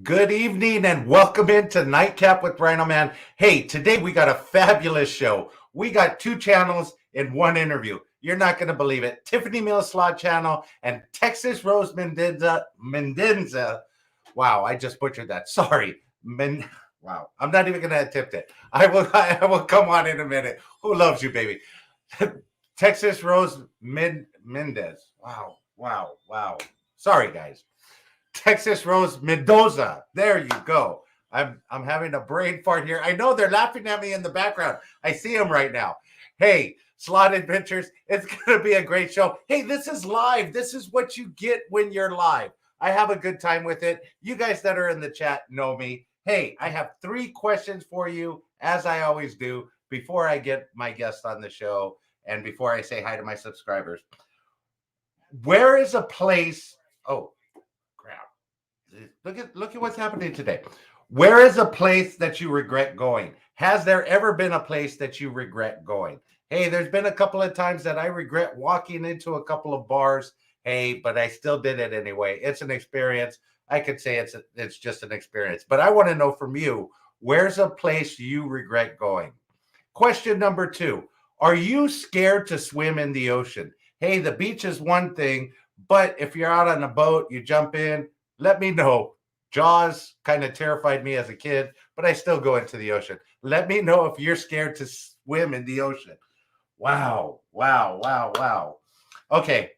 Good evening and welcome into Nightcap with RhinoMan. Hey, today we got a fabulous show. We got two channels in one interview. You're not going to believe it. Tiffany Mills Slot Channel and Texas Rose Mendenza. Wow, I just butchered that. Sorry. Wow, I'm not even going to attempt it. I will come on in a minute. Who loves you, baby? Texas Rose Mendez. Wow. Sorry, guys. Texas Rose Mendoza. There you go. I'm having a brain fart here. I know they're laughing at me in the background. I see them right now. Hey, Slot Adventures, it's going to be a great show. Hey, this is live. This is what you get when you're live. I have a good time with it. You guys that are in the chat know me. Hey, I have 3 questions for you, as I always do, before I get my guest on the show and before I say hi to my subscribers. Where is a place? Oh, Look at what's happening today. Where is a place that you regret going? Has there ever been a place that you regret going? Hey, there's been a couple of times that I regret walking into a couple of bars. Hey, but I still did it anyway. It's an experience. I could say it's just an experience. But I want to know from you, where's a place you regret going? Question number 2. Are you scared to swim in the ocean? Hey, the beach is one thing, but if you're out on a boat, you jump in, let me know. Jaws kind of terrified me as a kid, but I still go into the ocean. Let me know if you're scared to swim in the ocean. Wow. Okay.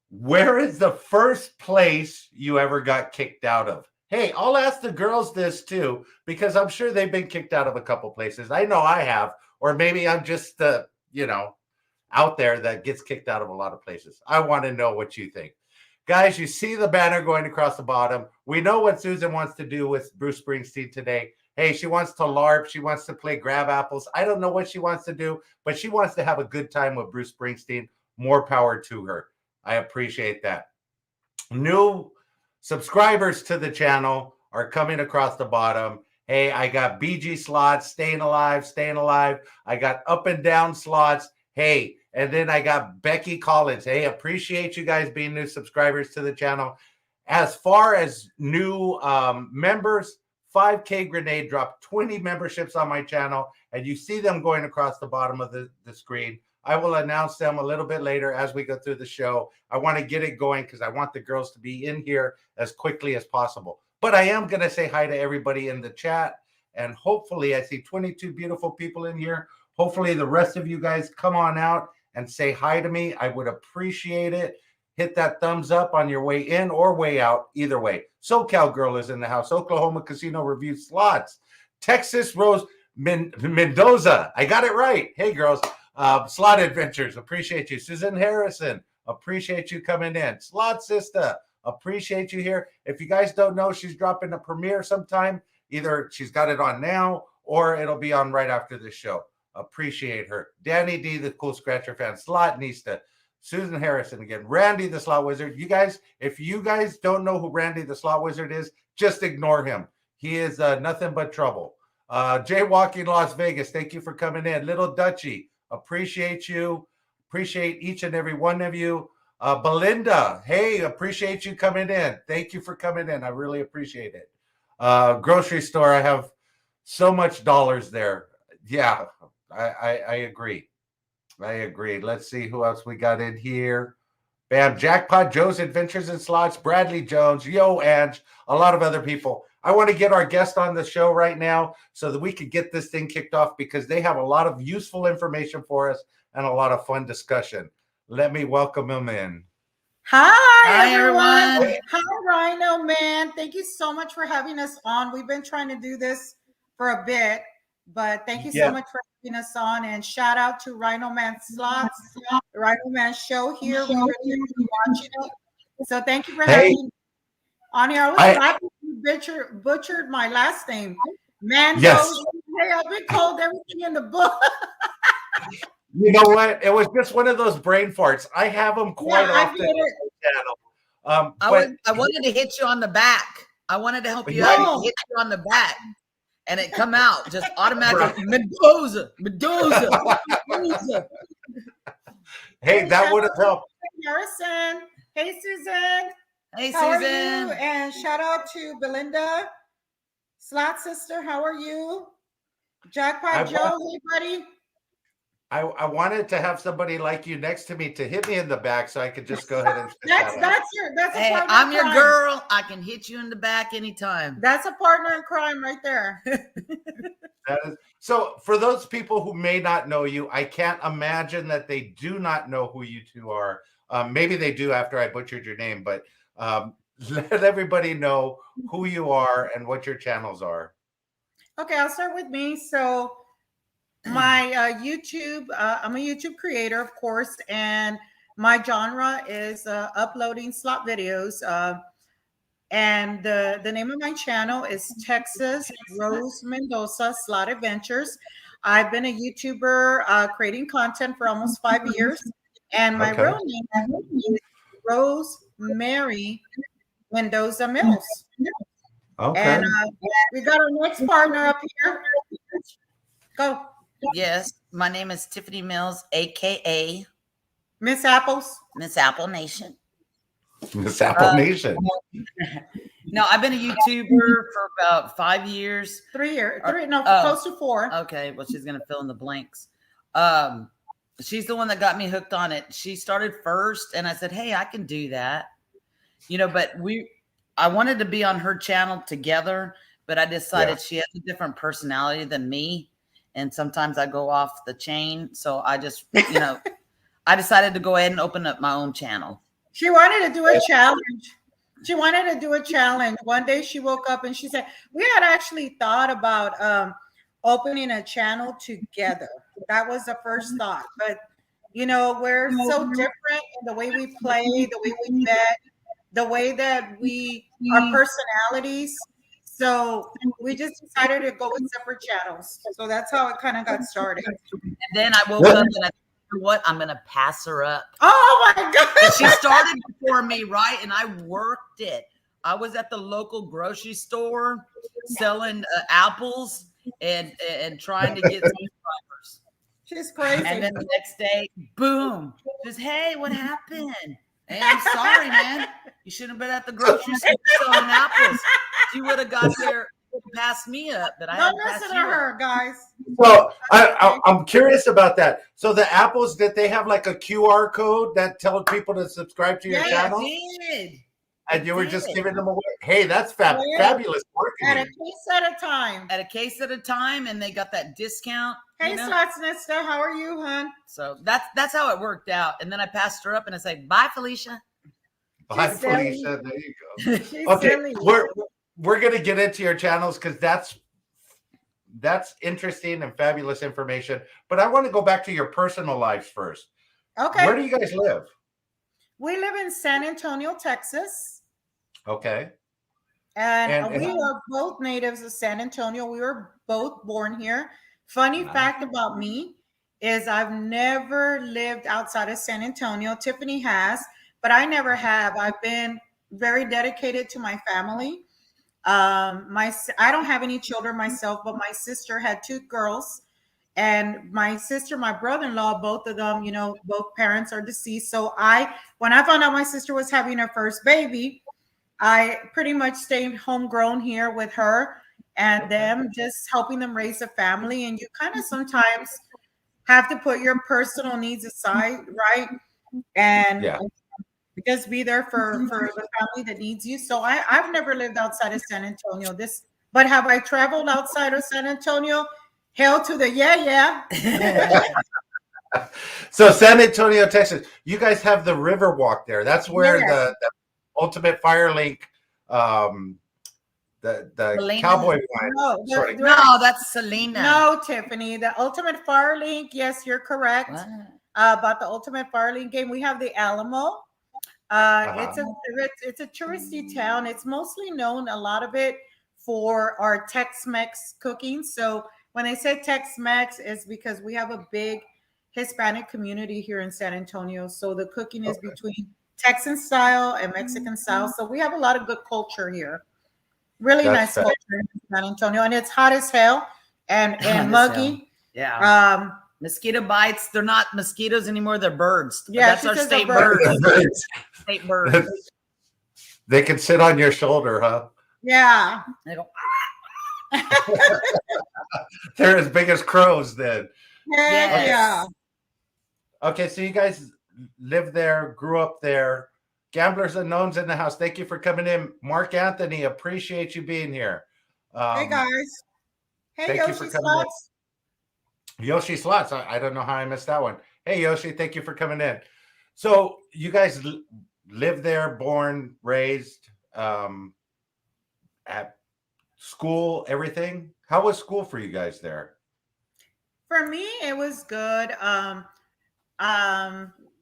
Where is the first place you ever got kicked out of? Hey, I'll ask the girls this too, because I'm sure they've been kicked out of a couple places. I know I have, or maybe I'm just out there that gets kicked out of a lot of places. I want to know what you think. Guys, you see the banner going across the bottom. We know what Susan wants to do with Bruce Springsteen today. Hey, she wants to LARP. She wants to play grab apples. I don't know what she wants to do, but she wants to have a good time with Bruce Springsteen. More power to her. I appreciate that. New subscribers to the channel are coming across the bottom. Hey, I got BG Slots, staying alive. I got Up and Down Slots. Hey, and then I got Becky Collins. Hey, appreciate you guys being new subscribers to the channel. As far as new members, 5K Grenade dropped 20 memberships on my channel, and you see them going across the bottom of the screen. I will announce them a little bit later as we go through the show. I want to get it going because I want the girls to be in here as quickly as possible. But I am going to say hi to everybody in the chat, and hopefully I see 22 beautiful people in here. Hopefully the rest of you guys come on out and say hi to me. I would appreciate it. Hit that thumbs up on your way in or way out. Either way. SoCal Girl is in the house. Oklahoma Casino Review Slots. Texas Rose Mendoza. I got it right. Hey, girls. Slot Adventures. Appreciate you. Susan Harrison. Appreciate you coming in. Slot Sister. Appreciate you here. If you guys don't know, she's dropping a premiere sometime. Either she's got it on now or it'll be on right after this show. Appreciate her. Danny D, the Cool Scratcher fan. Slot Nista. Susan Harrison again. Randy, the Slot Wizard. You guys, if you guys don't know who Randy, the Slot Wizard is, just ignore him. He is nothing but trouble. Jaywalking Las Vegas. Thank you for coming in. Little Dutchie. Appreciate you. Appreciate each and every one of you. Belinda. Hey, appreciate you coming in. Thank you for coming in. I really appreciate it. Grocery store. I have so much dollars there. Yeah. I agree. Let's see who else we got in here. Bam, Jackpot, Joe's Adventures in Slots, Bradley Jones, Yo Ange, a lot of other people. I want to get our guest on the show right now so that we could get this thing kicked off because they have a lot of useful information for us and a lot of fun discussion. Let me welcome them in. Hi everyone. Hi, RhinoMan. Thank you so much for having us on. We've been trying to do this for a bit, but thank you so much for having us on. And shout out to RhinoMan Slots, the RhinoMan show here. We really enjoy watching it. So thank you for having me on here. I was laughing you butchered my last name. Mando. Yes. Hey, I've been called everything in the book. You know what? It was just one of those brain farts. I have them quite often on the channel. I wanted to hit you on the back. I wanted to help you out and hit you on the back. And it come out just automatically. Mendoza. Hey, that would have helped. Harrison. Hey, Susan. Hey, How Susan. are you? And shout out to Belinda. Slot Sister, how are you? Jackpot Joe, hey buddy. I wanted to have somebody like you next to me to hit me in the back so I could just go ahead and that's hey, a partner I'm in your crime. girl. I can hit you in the back anytime. That's a partner in crime right there. That is, so for those people who may not know you, I can't imagine that they do not know who you two are. Maybe they do after I butchered your name, but let everybody know who you are and what your channels are. Okay, I'll start with me. So my YouTube, I'm a YouTube creator, of course, and my genre is uploading slot videos. And the name of my channel is Texas Rose Mendoza Slot Adventures. I've been a YouTuber creating content for almost 5 years, and my real name is Rose Mary Mendoza Mills. Okay. And we got our next partner up here. Go. Yes, my name is Tiffany Mills, aka Miss Apples. Miss Apple Nation. Miss Apple Nation. No, I've been a YouTuber for about 5 years. 3 years. Close to 4. Okay, well, she's gonna fill in the blanks. She's the one that got me hooked on it. She started first, and I said, "Hey, I can do that." But I wanted to be on her channel together, but I decided she has a different personality than me. And sometimes I go off the chain. So I just, I decided to go ahead and open up my own channel. She wanted to do a challenge. One day she woke up and she said, we had actually thought about opening a channel together. That was the first thought. But, we're so different in the way we play, the way we bet, the way that our personalities. So we just decided to go with separate channels. So that's how it kind of got started. And then I woke up and I thought, you know what? I'm going to pass her up. Oh my God. And she started before me, right? And I worked it. I was at the local grocery store selling apples and trying to get subscribers. She's crazy. And then the next day, boom. Just, hey, what happened? Hey, I'm sorry, man. You shouldn't have been at the grocery store selling apples. You would have got there and passed me up. But I don't listen to her, guys. Well, I'm curious about that. So the apples, did they have like a QR code that told people to subscribe to your channel? Yeah, did. And you were just giving them away. Hey, that's fabulous marketing. At a case at a time. At a case at a time, and they got that discount. Hey, Slotsnista, how are you, hon? So that's how it worked out. And then I passed her up and I said, bye, Felicia. Bye, Felicia. There you go. Okay, we're gonna get into your channels because that's interesting and fabulous information. But I want to go back to your personal lives first. Okay. Where do you guys live? We live in San Antonio, Texas. Okay. And we are both natives of San Antonio. We were both born here. Funny fact about me is I've never lived outside of San Antonio. Tiffany has, but I never have. I've been very dedicated to my family. I don't have any children myself, but my sister had 2 girls. And my sister, my brother-in-law, both of them, both parents are deceased. So when I found out my sister was having her first baby, I pretty much stayed homegrown here with her and them, just helping them raise a family. And you kind of sometimes have to put your personal needs aside, right? And just be there for the family that needs you. So I've never lived outside of San Antonio. But have I traveled outside of San Antonio? Hell to the yeah. So San Antonio, Texas, you guys have the river walk there. That's where the Ultimate Fire Link, the cowboy wine. No, that's Selena. No, Tiffany, the Ultimate Fire Link. Yes, you're correct. About the Ultimate Fire Link game, we have the Alamo. It's a touristy town. It's mostly known, a lot of it, for our Tex-Mex cooking. So when they say Tex-Mex, it's because we have a big Hispanic community here in San Antonio. So the cooking is between Texan style and Mexican style. So we have a lot of good culture here. Really nice culture in San Antonio. And it's hot as hell and muggy. Yeah. Mosquito bites. They're not mosquitoes anymore. They're birds. Yeah, that's our state bird. State bird. They can sit on your shoulder, huh? Yeah. They go. They're as big as crows then. Heck yeah. Okay, so you guys live there, grew up there. Gamblers Unknowns in the house. Thank you for coming in. Mark Anthony, appreciate you being here. Hey guys. Hey thank you Yoshi for coming in. Slots. Yoshi Slots. I don't know how I missed that one. Hey Yoshi, thank you for coming in. So you guys live there, born, raised, at school, everything. How was school for you guys there? For me, it was good.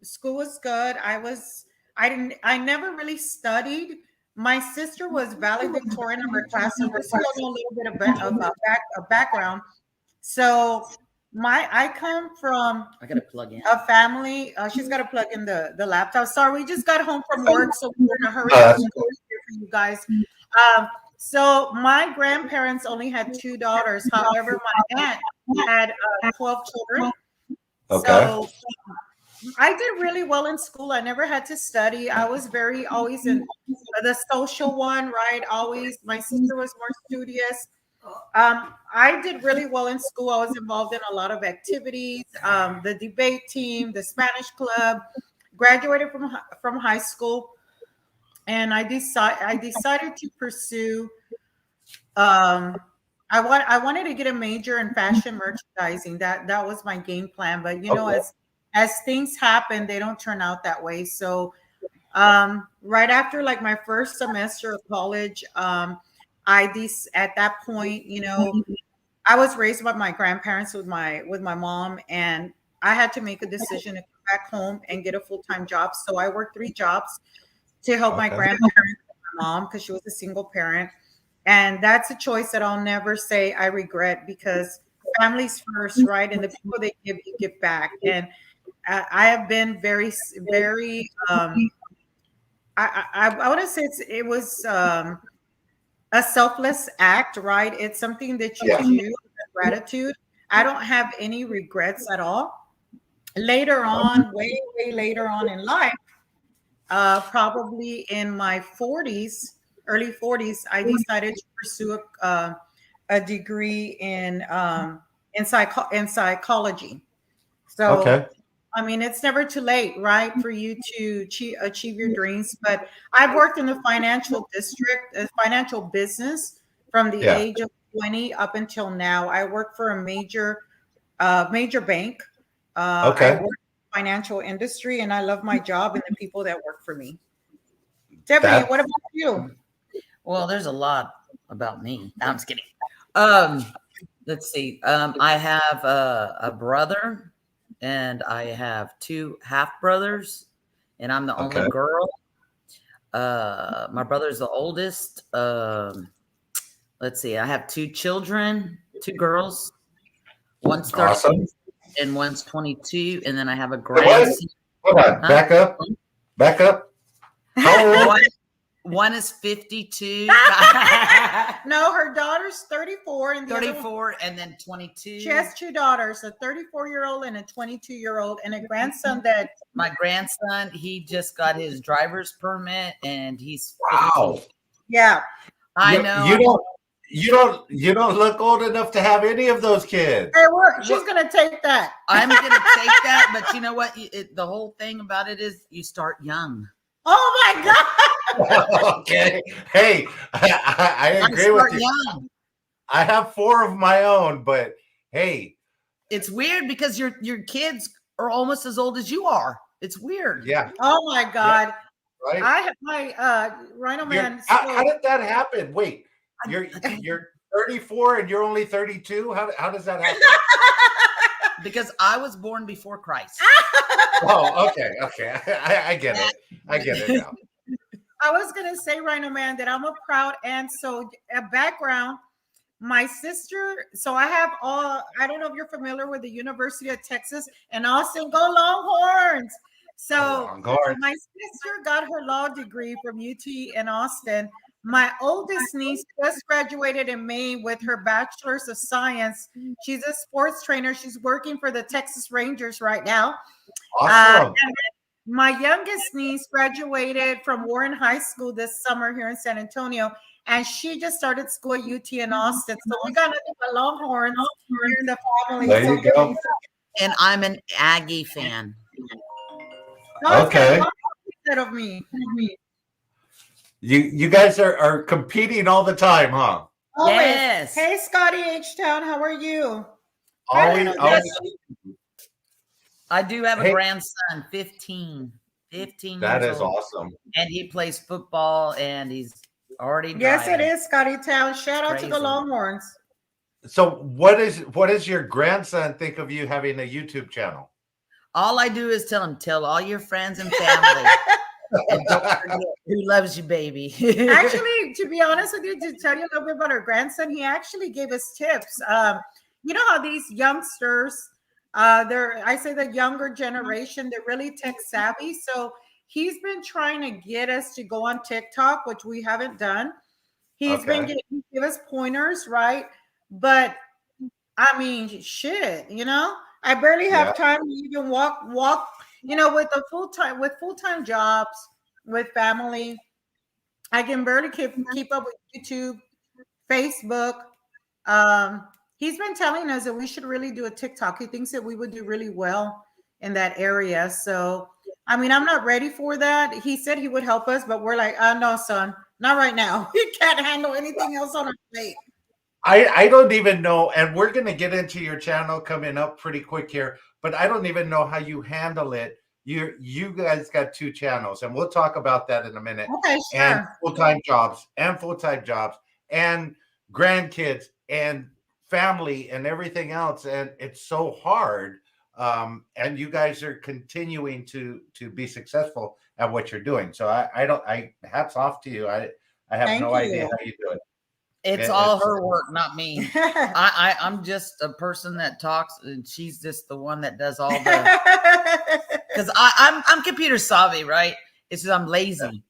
School was good. I never really studied. My sister was valedictorian of her class, so just to give you a little bit of background. So I come from I gotta plug in a family. She's got to plug in the laptop. Sorry, we just got home from work, so we're in a hurry up here for you guys. So my grandparents only had 2 daughters. However, my aunt had 12 children. Okay. So I did really well in school. I never had to study. I was always in the social one, right? Always. My sister was more studious. I did really well in school. I was involved in a lot of activities, the debate team, the Spanish club. Graduated from high school, and I decided to pursue. I wanted to get a major in fashion merchandising. That was my game plan. But you know, as things happen, they don't turn out that way. So right after like my first semester of college, at that point, you know, I was raised by my grandparents with my mom, and I had to make a decision to come back home and get a full-time job. So I worked 3 jobs to help my grandparents and my mom, because she was a single parent. And that's a choice that I'll never say I regret, because family's first, right? And the people they give, you give back. And I have been very, very, I want to say it was a selfless act, right? It's something that you do with gratitude. I don't have any regrets at all. Later on, way later on in life, probably in my 40s, early 40s, I decided to pursue a degree in psychology. So, I mean, it's never too late, right, for you to achieve your dreams. But I've worked in the financial financial business from the age of 20 up until now. I work for a major bank. I work in the financial industry, and I love my job and the people that work for me. Debbie, what about you? Well, there's a lot about me. No, I'm just kidding. Let's see. I have a brother, and I have 2 half brothers, and I'm the only girl. My brother's the oldest. Let's see. I have 2 children, 2 girls. One's 13 and one's 22, and then I have a grandson. Hold on. Back up. How old? One is 52. No, her daughter's 34 and 34 and then 22. She has 2 daughters, a 34-year-old and a 22-year-old, and a grandson that my grandson, he just got his driver's permit, and he's 15. Yeah. I know. You don't look old enough to have any of those kids. Hey, she's gonna take that. I'm gonna take that, but you know what? The whole thing about it is you start young. Oh my God. Okay. Hey, I agree with you. Young. I have 4 of my own, but hey, it's weird because your kids are almost as old as you are. It's weird. Yeah. Oh my God. Yeah. Right. I have my RhinoMan. How did that happen? Wait, you're 34 and you're only 32. How does that happen? Because I was born before Christ. Oh, okay. I get it. I get it now. I was gonna say, RhinoMan, that I'm a proud aunt. So a background, my sister. So I have I don't know if you're familiar with the University of Texas in Austin. Go Longhorns! So my sister got her law degree from UT in Austin. My oldest niece just graduated in May with her bachelor's of science. She's a sports trainer. She's working for the Texas Rangers right now. Awesome. My youngest niece graduated from Warren High School this summer here in San Antonio, and she just started school at UT in Austin. So we got nothing but Longhorns here in the family. There So you go. And I'm an Aggie fan. no, Okay. instead of me. You guys are competing all the time, huh? Always. Yes. Hey, Scotty H-Town, how are you? Always. I do have a Hey. grandson, 15 That years is old. awesome. And he plays football, and he's already Yes, driving. it is, Scotty Town. Shout out to the Crazy. Longhorns. So what is your grandson think of you having a YouTube channel? All I do is tell all your friends and family. And don't forget who loves you, baby. Actually, to be honest with you, to tell you a little bit about our grandson, he actually gave us tips. You know how these youngsters, I say the younger generation, they're really tech savvy. So he's been trying to get us to go on TikTok, which we haven't done. He's been give us pointers, right? But I mean, shit, I barely have time to even walk, with full-time jobs, with family. I can barely keep up with YouTube, Facebook. He's been telling us that we should really do a TikTok. He thinks that we would do really well in that area. So, I mean, I'm not ready for that. He said he would help us, but we're like, no, son, not right now. We can't handle anything else on our plate. I don't even know, and we're going to get into your channel coming up pretty quick here, but I don't even know how you handle it. You guys got 2 channels, and we'll talk about that in a minute. Okay, sure. And full-time jobs and grandkids and family and everything else, and it's so hard. And you guys are continuing to be successful at what you're doing. So I hats off to you. I have no idea how you do it. It's all her work, not me. I'm just a person that talks, and she's just the one that does all the. Because I'm computer savvy, right? It's just I'm lazy,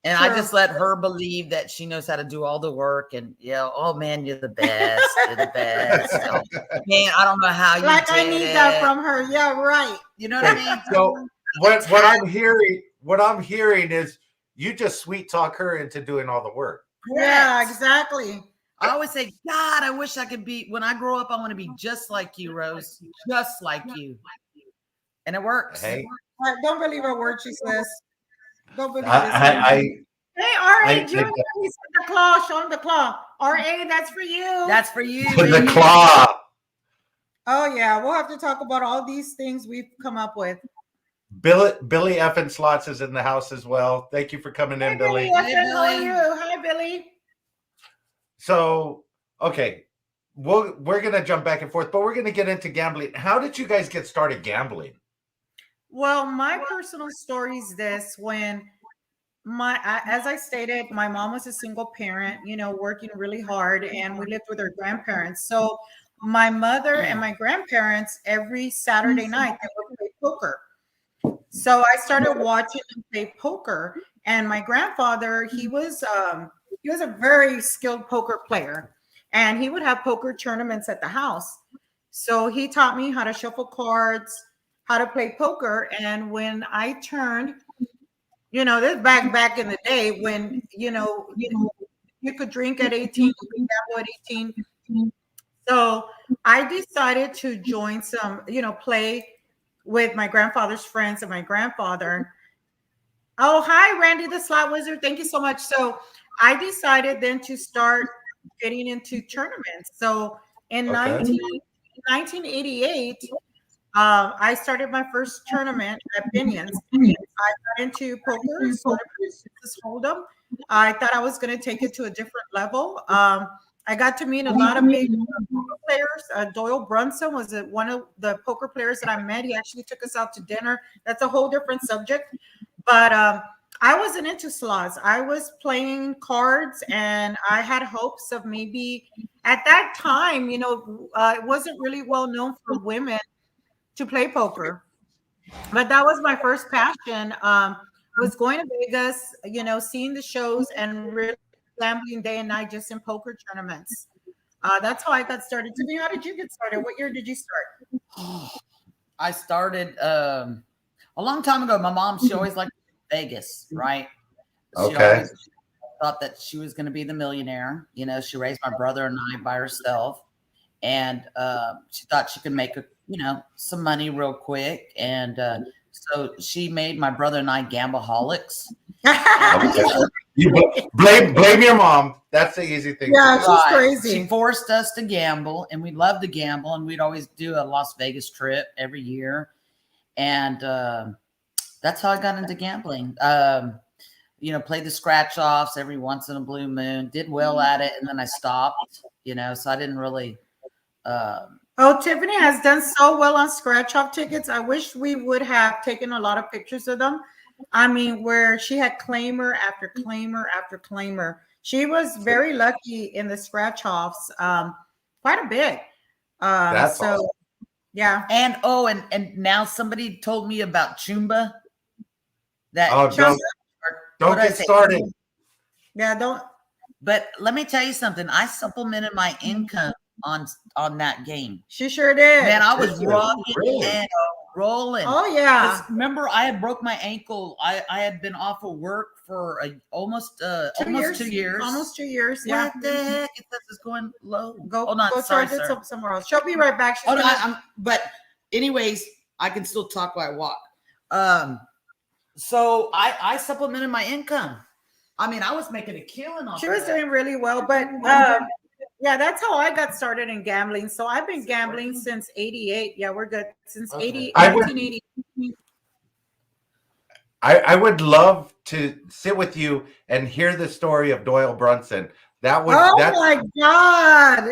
and I just let her believe that she knows how to do all the work. And oh man, you're the best. You're the best. So, man, I don't know how you. Like I need that from her. Yeah, right. You know what I mean? So what I'm hearing is you just sweet talk her into doing all the work. Yeah, exactly. I always say, God, I wish I could be, when I grow up, I want to be just like you, Rose, just like you. And it works. Hey, don't believe a word she says. Don't believe this. Hey, R.A. Jr., he said the claw. Show him the claw. R.A., that's for you. That's for you. The claw. Oh, yeah. We'll have to talk about all these things we've come up with. Billy F. Slots is in the house as well. Thank you for coming in, Billy. Hey, how are you? Hi, Billy. So, okay, we're going to jump back and forth, but we're going to get into gambling. How did you guys get started gambling? Well, my personal story is this. When as I stated, my mom was a single parent, working really hard, and we lived with her grandparents. So my mother and my grandparents, every Saturday night, they would play poker. So I started watching them play poker, and my grandfather, he was a very skilled poker player, and he would have poker tournaments at the house. So he taught me how to shuffle cards, how to play poker. And when I turned, this back in the day when, you could drink at 18, you could gamble at 18. So I decided to join some, play with my grandfather's friends and my grandfather. Oh, hi, Randy the Slot Wizard. Thank you so much. So I decided then to start getting into tournaments. So in 1988, I started my first tournament at Binions. I got into poker, Hold'em. I thought I was going to take it to a different level. I got to meet a lot of big poker players. Doyle Brunson was one of the poker players that I met. He actually took us out to dinner. That's a whole different subject. But I wasn't into slots. I was playing cards, and I had hopes of maybe at that time, it wasn't really well known for women to play poker. But that was my first passion. Was going to Vegas, seeing the shows and really gambling day and night just in poker tournaments. That's how I got started. Timmy, how did you get started? What year did you start? I started a long time ago. My mom, she always liked Vegas, right? thought that she was going to be the millionaire. You know, she raised my brother and I by herself, and she thought she could make some money real quick, and so she made my brother and I gambleholics. You blame your mom. That's the easy thing. Yeah, to do. she's crazy. She forced us to gamble, and we loved to gamble, and we'd always do a Las Vegas trip every year, and that's how I got into gambling. Played the scratch offs every once in a blue moon, did well at it, and then I stopped. So I didn't really. Tiffany has done so well on scratch off tickets. I wish we would have taken a lot of pictures of them. I mean, where she had claimer after claimer after claimer. She was very lucky in the scratch offs, quite a bit. That's so awesome. Yeah. And and now somebody told me about Chumba. Don't get started. Yeah, don't. But let me tell you something. I supplemented my income on that game. She sure did. Man, I was rocking and rolling. Oh yeah. Remember, I had broke my ankle. I had been off of work for almost 2 years. Almost 2 years. Yeah. What the heck? It says it's going low. Hold on. Go charge it somewhere else. She'll be right back. But anyways, I can still talk while I walk. So I supplemented my income. I mean, I was making a killing off. She was doing really well, but yeah, that's how I got started in gambling. So I've been gambling since '88. Yeah, we're good since 1980. I would love to sit with you and hear the story of Doyle Brunson. My God!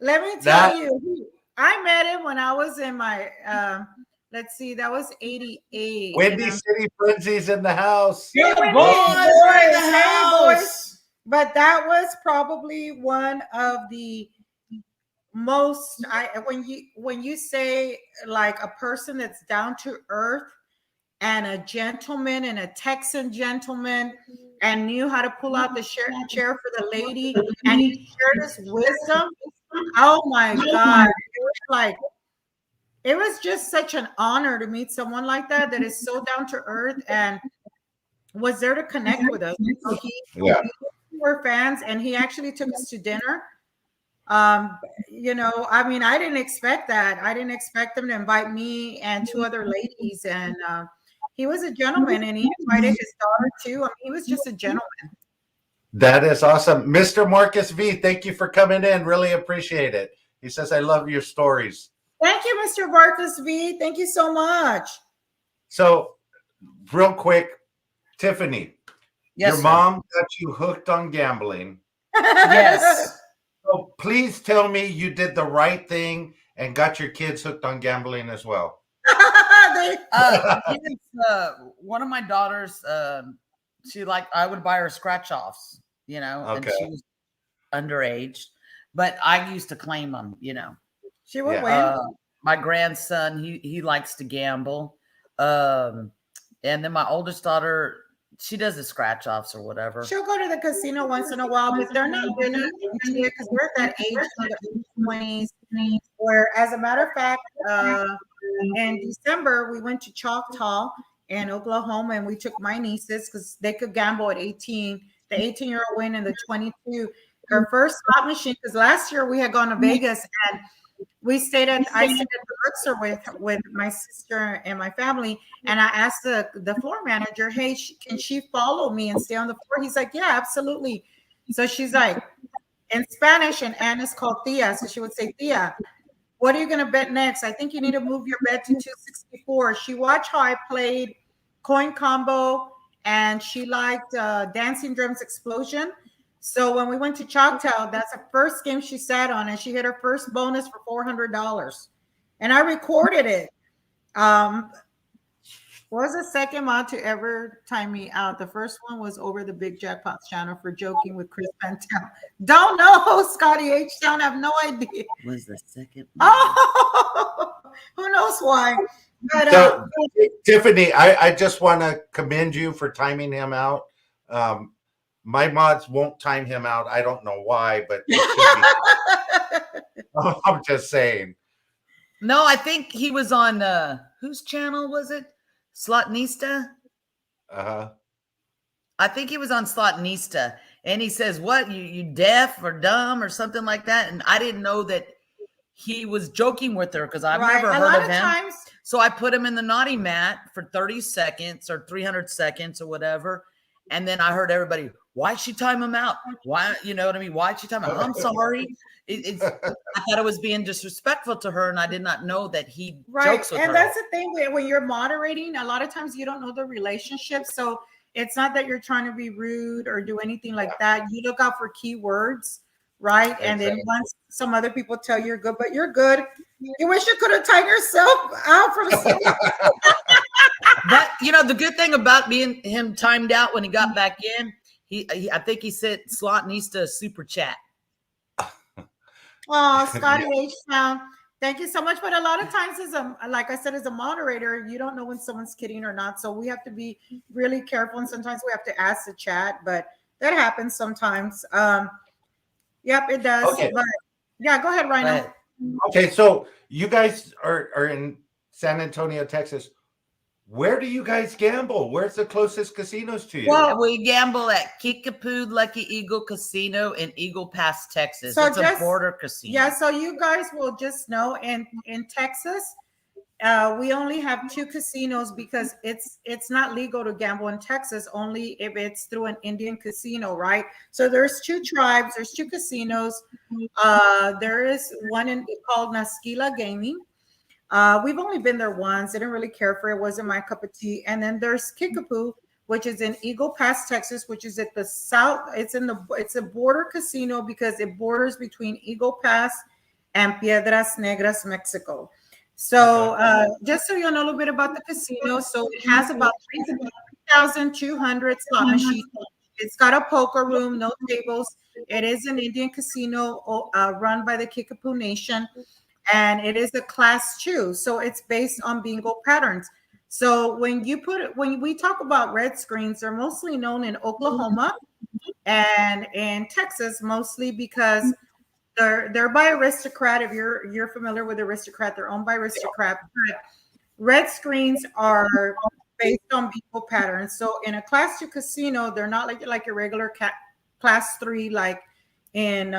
Let me tell you, I met him when I was in my. Let's see, that was '88. Windy City Frenzy's in the house. Hey, boys. But that was probably one of the most. When you say like a person that's down to earth and a gentleman and a Texan gentleman and knew how to pull out the chair for the lady and he shared his wisdom. Oh my God! It was just such an honor to meet someone like that is so down to earth and was there to connect with us. We were fans, and he actually took us to dinner. I mean, I didn't expect that. I didn't expect them to invite me and 2 other ladies, and he was a gentleman, and he invited his daughter too. I mean, he was just a gentleman. That is awesome. Mr. Marcus V, thank you for coming in. Really appreciate it. He says, I love your stories. Thank you, Mr. Marcus V. Thank you so much. So, real quick, Tiffany, yes, your mom got you hooked on gambling. Yes. So please tell me you did the right thing and got your kids hooked on gambling as well. One of my daughters, I would buy her scratch offs, and she was underage, but I used to claim them, She would win. My grandson, he likes to gamble. And then my oldest daughter, she does the scratch offs or whatever. She'll go to the casino once in a while, but they're not really into it because we're at that age in the 20s where, as a matter of fact, in December, we went to Choctaw in Oklahoma and we took my nieces because they could gamble at 18. The 18-year-old win and the 22. Her first slot machine, because last year we had gone to Vegas and I stayed at the Elixir with my sister and my family, and I asked the floor manager, hey, can she follow me and stay on the floor? He's like, yeah, absolutely. So she's like, in Spanish, and Anna's called Tia, so she would say, Tia, what are you going to bet next? I think you need to move your bet to 264. She watched how I played Coin Combo, and she liked Dancing Drums Explosion. So when we went to Choctaw, that's the first game she sat on, and she hit her first bonus for $400. And I recorded it. Was the second mod to ever time me out. The first one was over the Big Jackpots channel for joking with Chris Pentel. Don't know, Scotty H. Town. I have no idea. Was the second mod? Oh, who knows why? But, so, Tiffany, I just want to commend you for timing him out. My mods won't time him out. I don't know why, but it should be. I'm just saying. No, I think he was on whose channel was it? Slotnista? Uh-huh. I think he was on Slotnista, and he says, "What, you deaf or dumb or something like that?" And I didn't know that he was joking with her because I've never heard of him. Times, so I put him in the naughty mat for 30 seconds or 300 seconds or whatever. And then I heard everybody, why'd she time him out? Why, you know what I mean? Why'd she time him out? I'm sorry. I thought it was being disrespectful to her, and I did not know that he jokes with her. And that's the thing, when you're moderating, a lot of times you don't know the relationship. So it's not that you're trying to be rude or do anything like that. You look out for keywords, right? Exactly. And then once some other people tell you you're good, but you're good, you wish you could have timed yourself out from But you know, the good thing about being him timed out when he got back in, I think he said Slotnista super chat. Oh, Scotty H Town, thank you so much. But a lot of times, like I said, as a moderator, you don't know when someone's kidding or not. So we have to be really careful, and sometimes we have to ask the chat, but that happens sometimes. Yep, it does. Okay. But yeah, go ahead, Rhino. Okay, so you guys are in San Antonio, Texas. Where do you guys gamble? Where's the closest casinos to you? Well, we gamble at Kickapoo Lucky Eagle Casino in Eagle Pass, Texas. So it's a border casino. Yeah, so you guys will just know in Texas, we only have 2 casinos because it's not legal to gamble in Texas, only if it's through an Indian casino, right? So there's 2 tribes, there's 2 casinos. There is one called Nasquila Gaming. We've only been there once. I didn't really care for it. It wasn't my cup of tea. And then there's Kickapoo, which is in Eagle Pass, Texas, which is at the south. It's a border casino because it borders between Eagle Pass and Piedras Negras, Mexico. So just so you know a little bit about the casino, so it has about 3,200 slot machines. It's got a poker room, no tables. It is an Indian casino run by the Kickapoo Nation. And it is a class 2, so it's based on bingo patterns. So when we talk about red screens, they're mostly known in Oklahoma and in Texas, mostly because they're by Aristocrat. If you're familiar with Aristocrat, they're owned by Aristocrat. But red screens are based on bingo patterns. So in a class 2 casino, they're not like a regular class 3 like in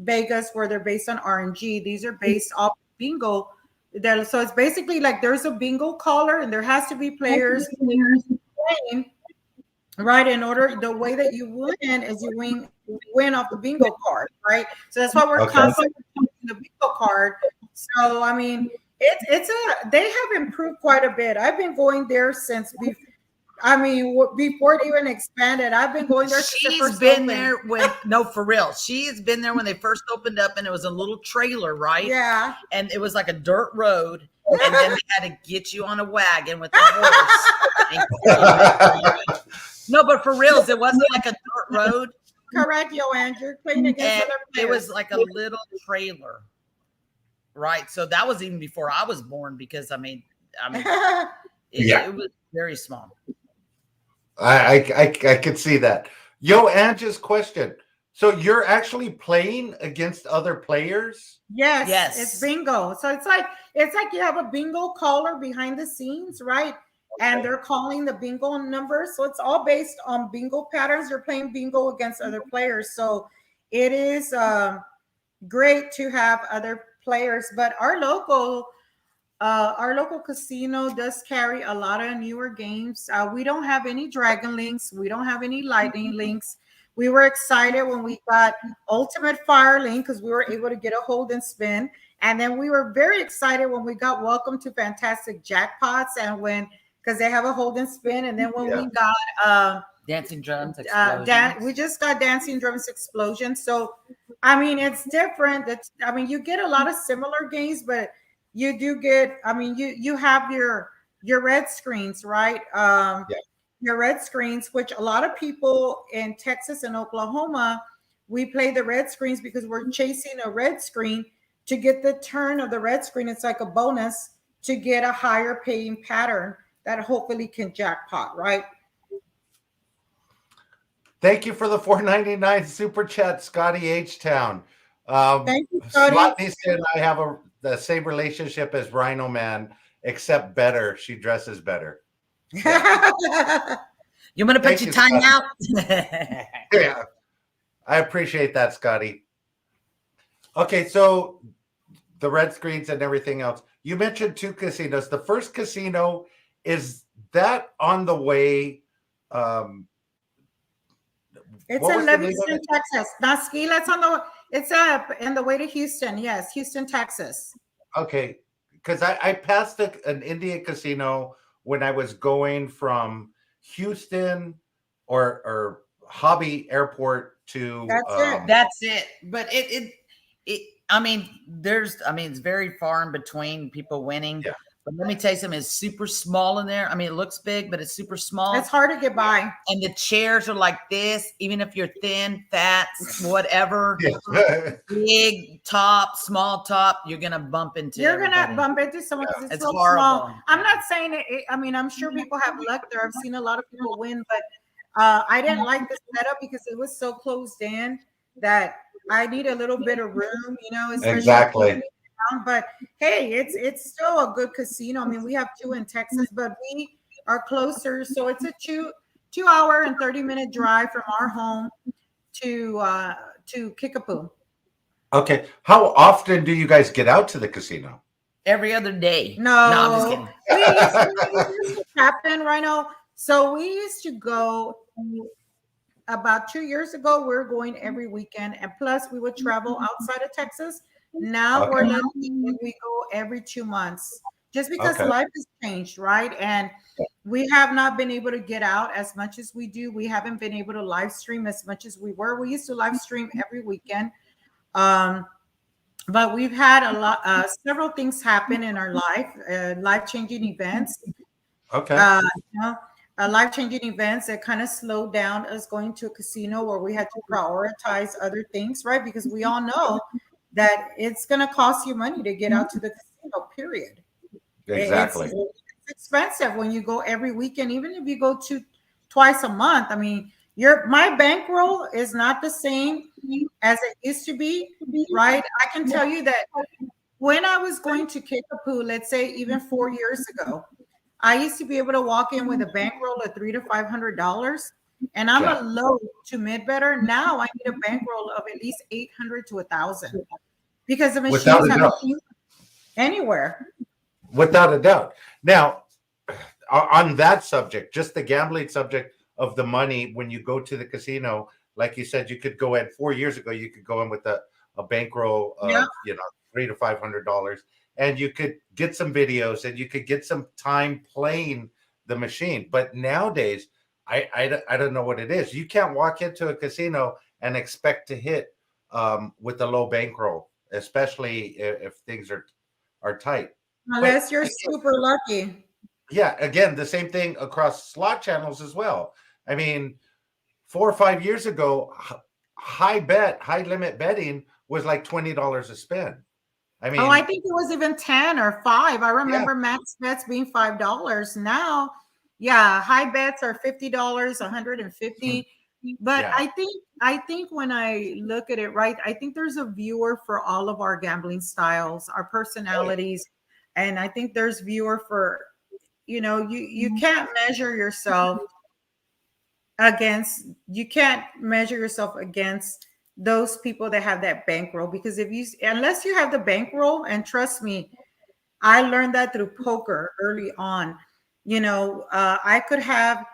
Vegas, where they're based on RNG. These are based off bingo. So it's basically like there's a bingo caller, and there has to be players playing, right? In order, the way that you win is you win off the bingo card, right? So that's why we're constantly using the bingo card. So I mean, they have improved quite a bit. I've been going there since before it even expanded. I've been going there. She's been there for real. She has been there when they first opened up, and it was a little trailer, right? Yeah. And it was like a dirt road, and then they had to get you on a wagon with the horse. No, but for real, it wasn't like a dirt road. Correct, Joanne. You're playing against other players. It was like a little trailer, right? So that was even before I was born, because it was very small. I could see that. Yo, Angie's question. So you're actually playing against other players? Yes. It's bingo. So it's like you have a bingo caller behind the scenes, right? Okay. And they're calling the bingo numbers. So it's all based on bingo patterns. You're playing bingo against other players. So it is great to have other players. But our local casino does carry a lot of newer games. We don't have any Dragon Links. We don't have any Lightning Links. We were excited when we got Ultimate Fire Link because we were able to get a hold and spin. And then we were very excited when we got Welcome to Fantastic Jackpots, and because they have a hold and spin. And then when we got Dancing Drums Explosion. We just got Dancing Drums Explosion. So, I mean, it's different. You get a lot of similar games, but you do get, you have your red screens, right? Your red screens, which a lot of people in Texas and Oklahoma, we play the red screens because we're chasing a red screen to get the turn of the red screen. It's like a bonus to get a higher paying pattern that hopefully can jackpot, right? Thank you for the $4.99 super chat, Scotty H Town. Thank you, Scotty. Slotnista and I have the same relationship as RhinoMan, except better. She dresses better. You want to put your time out? Yeah, I appreciate that, Scotty. Okay, so the red screens and everything else. You mentioned 2 casinos. The first casino, is that on the way? It's in Livingston, Texas. That's on the. It's up in the way to Houston. Yes, Houston, Texas. Okay, because I passed an Indian casino when I was going from Houston or Hobby Airport to. That's it. But it. I mean, it's very far in between people winning. Yeah. But let me tell you something, it's super small in there. I mean, it looks big, but it's super small. It's hard to get by. And the chairs are like this, even if you're thin, fat, whatever, big top, small top, you're going to bump into You're going to bump into someone because it's so small. I'm not saying it. I mean, I'm sure people have luck there. I've seen a lot of people win, but I didn't like the setup because it was so closed in that I need a little bit of room, Exactly. But hey, it's still a good casino. I mean, we have 2 in Texas, but we are closer. So it's a 2-hour and 30-minute drive from our home to Kickapoo. Okay. How often do you guys get out to the casino? Every other day. No, I'm just kidding. We used to happen, Rhino. So we used to go about 2 years ago. We were going every weekend, and plus we would travel outside of Texas. Now we're lucky we go every 2 months, just because life has changed, right? And we have not been able to get out as much as we do. We haven't been able to live stream as much as we were. We used to live stream every weekend, but we've had several things happen in our life, life-changing events. Okay. Life-changing events that kind of slowed down us going to a casino where we had to prioritize other things, right? Because we all know that it's going to cost you money to get out to the casino, period. Exactly. It's expensive when you go every weekend, even if you go twice a month. I mean, my bankroll is not the same as it used to be, right? I can tell you that when I was going to Kickapoo, let's say even 4 years ago, I used to be able to walk in with a bankroll of $300 to $500. And I'm a low to mid better. Now I need a bankroll of at least $800 to $1,000 because the machines have anywhere. Without a doubt. Now, on that subject, just the gambling subject of the money, when you go to the casino, like you said, you could go in 4 years ago, you could go in with a bankroll of $300 to $500, and you could get some videos and you could get some time playing the machine. But nowadays, I don't know what it is. You can't walk into a casino and expect to hit with a low bankroll, especially if things are tight. Unless you're super lucky. Yeah, again, the same thing across slot channels as well. I mean, 4 or 5 years ago, high limit betting was like $20 a spin. I mean, I think it was even 10 or 5. I remember max bets being $5. Now, high bets are $50, $150. But I think when I look at it, right, I think there's a viewer for all of our gambling styles, our personalities, and I think there's viewer for, you can't measure yourself against those people that have that bankroll, because unless you have the bankroll, and trust me, I learned that through poker early on. I could have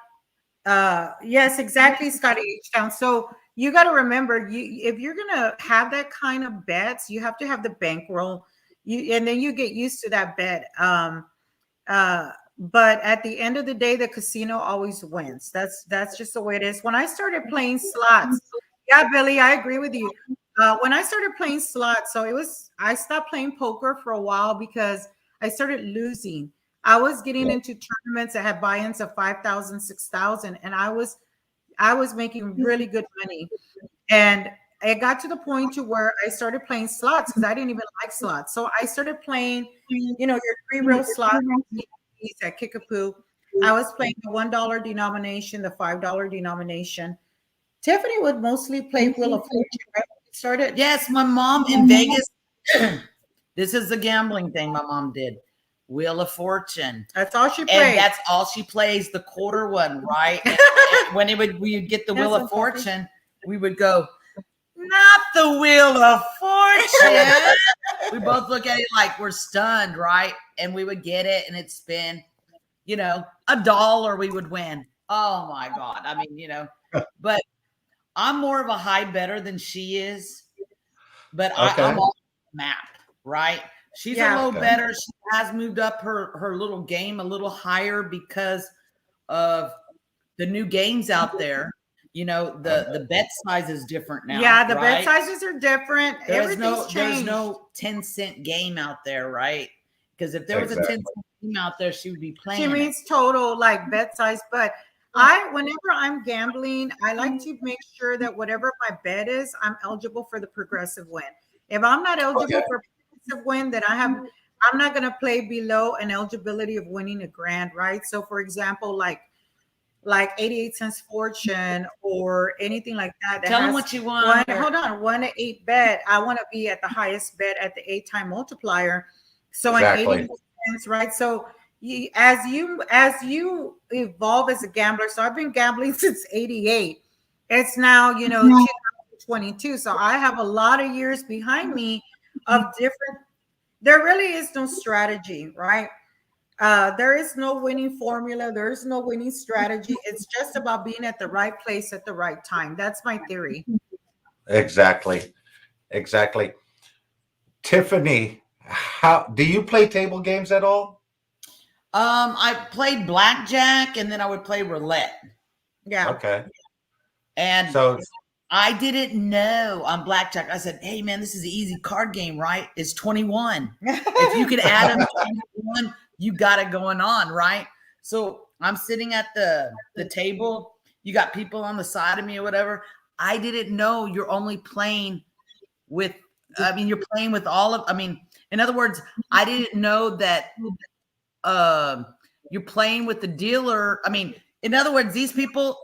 yes, exactly, Scotty H-Town. So you got to remember, if you're gonna have that kind of bets, you have to have the bankroll, and then you get used to that bet. But at the end of the day, the casino always wins. That's just the way it is. When I started playing slots, Billy, I agree with you. When I started playing slots, I stopped playing poker for a while because I started losing. I was getting into tournaments that had buy-ins of 5,000, 6,000, and I was making really good money. And it got to the point to where I started playing slots because I didn't even like slots. So I started playing, your 3-reel slots at Kickapoo. I was playing the $1 denomination, the $5 denomination. Tiffany would mostly play Wheel of Fortune. Yes, my mom in Vegas. This is the gambling thing my mom did. Wheel of Fortune. That's all she plays. And that's all she plays, the quarter one, right? And when we would get the Wheel of Fortune, we would go, not the Wheel of Fortune. We both look at it like we're stunned, right? And we would get it and it'd spin, $1 we would win. Oh my God. I mean, but I'm more of a high better than she is, but I'm on the map, right? She's a little better. She has moved up her little game a little higher because of the new games out there. The bet size is different now. Yeah, the bet sizes are different. There's no 10-cent game out there, right? Because if there was a 10-cent game out there, she would be playing. She means total like bet size. But whenever I'm gambling, I like to make sure that whatever my bet is, I'm eligible for the progressive win. If I'm not eligible for progressive win, then I'm not going to play below an eligibility of winning $1,000, right? So for example, like 88 cents fortune or anything like that. Tell them what you want. Hold on, 1 to 8 bet. I want to be at the highest bet at the 8-time multiplier. So in 80 cents, right? So as you evolve as a gambler, so I've been gambling since 88. It's now 2022. So I have a lot of years behind me of different. There really is no strategy, right? There is no winning formula. There is no winning strategy. It's just about being at the right place at the right time. That's my theory. Exactly. Tiffany, how do you play table games at all? I played blackjack and then I would play roulette. Yeah. Okay. And so I didn't know on blackjack. I said, hey man, this is an easy card game, right? It's 21. If you could add them 21, you got it going on, right? So I'm sitting at the table. You got people on the side of me or whatever. I didn't know you're only playing with, you're playing with in other words, I didn't know that you're playing with the dealer. In other words, these people,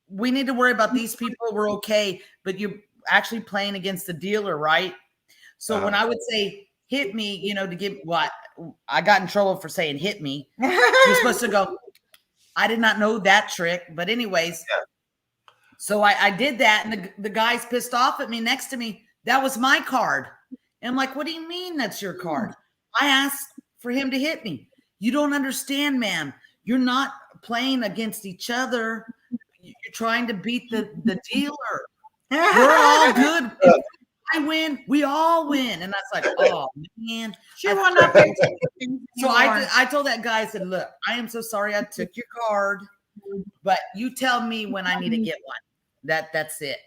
we need to worry about these people. We're okay, but you're actually playing against the dealer, right? So when I would say, hit me, to give what I got in trouble for saying hit me. You're supposed to go, I did not know that trick. But anyways, so I did that. And the guy's pissed off at me next to me. That was my card. And I'm like, what do you mean that's your card? I asked for him to hit me. You don't understand, ma'am. You're not playing against each other. You're trying to beat the dealer. We're all good. If I win, we all win. And that's like, oh man. She will not pay So I told that guy, I said, look, I am so sorry I took your card, but you tell me when I need to get one. That's it.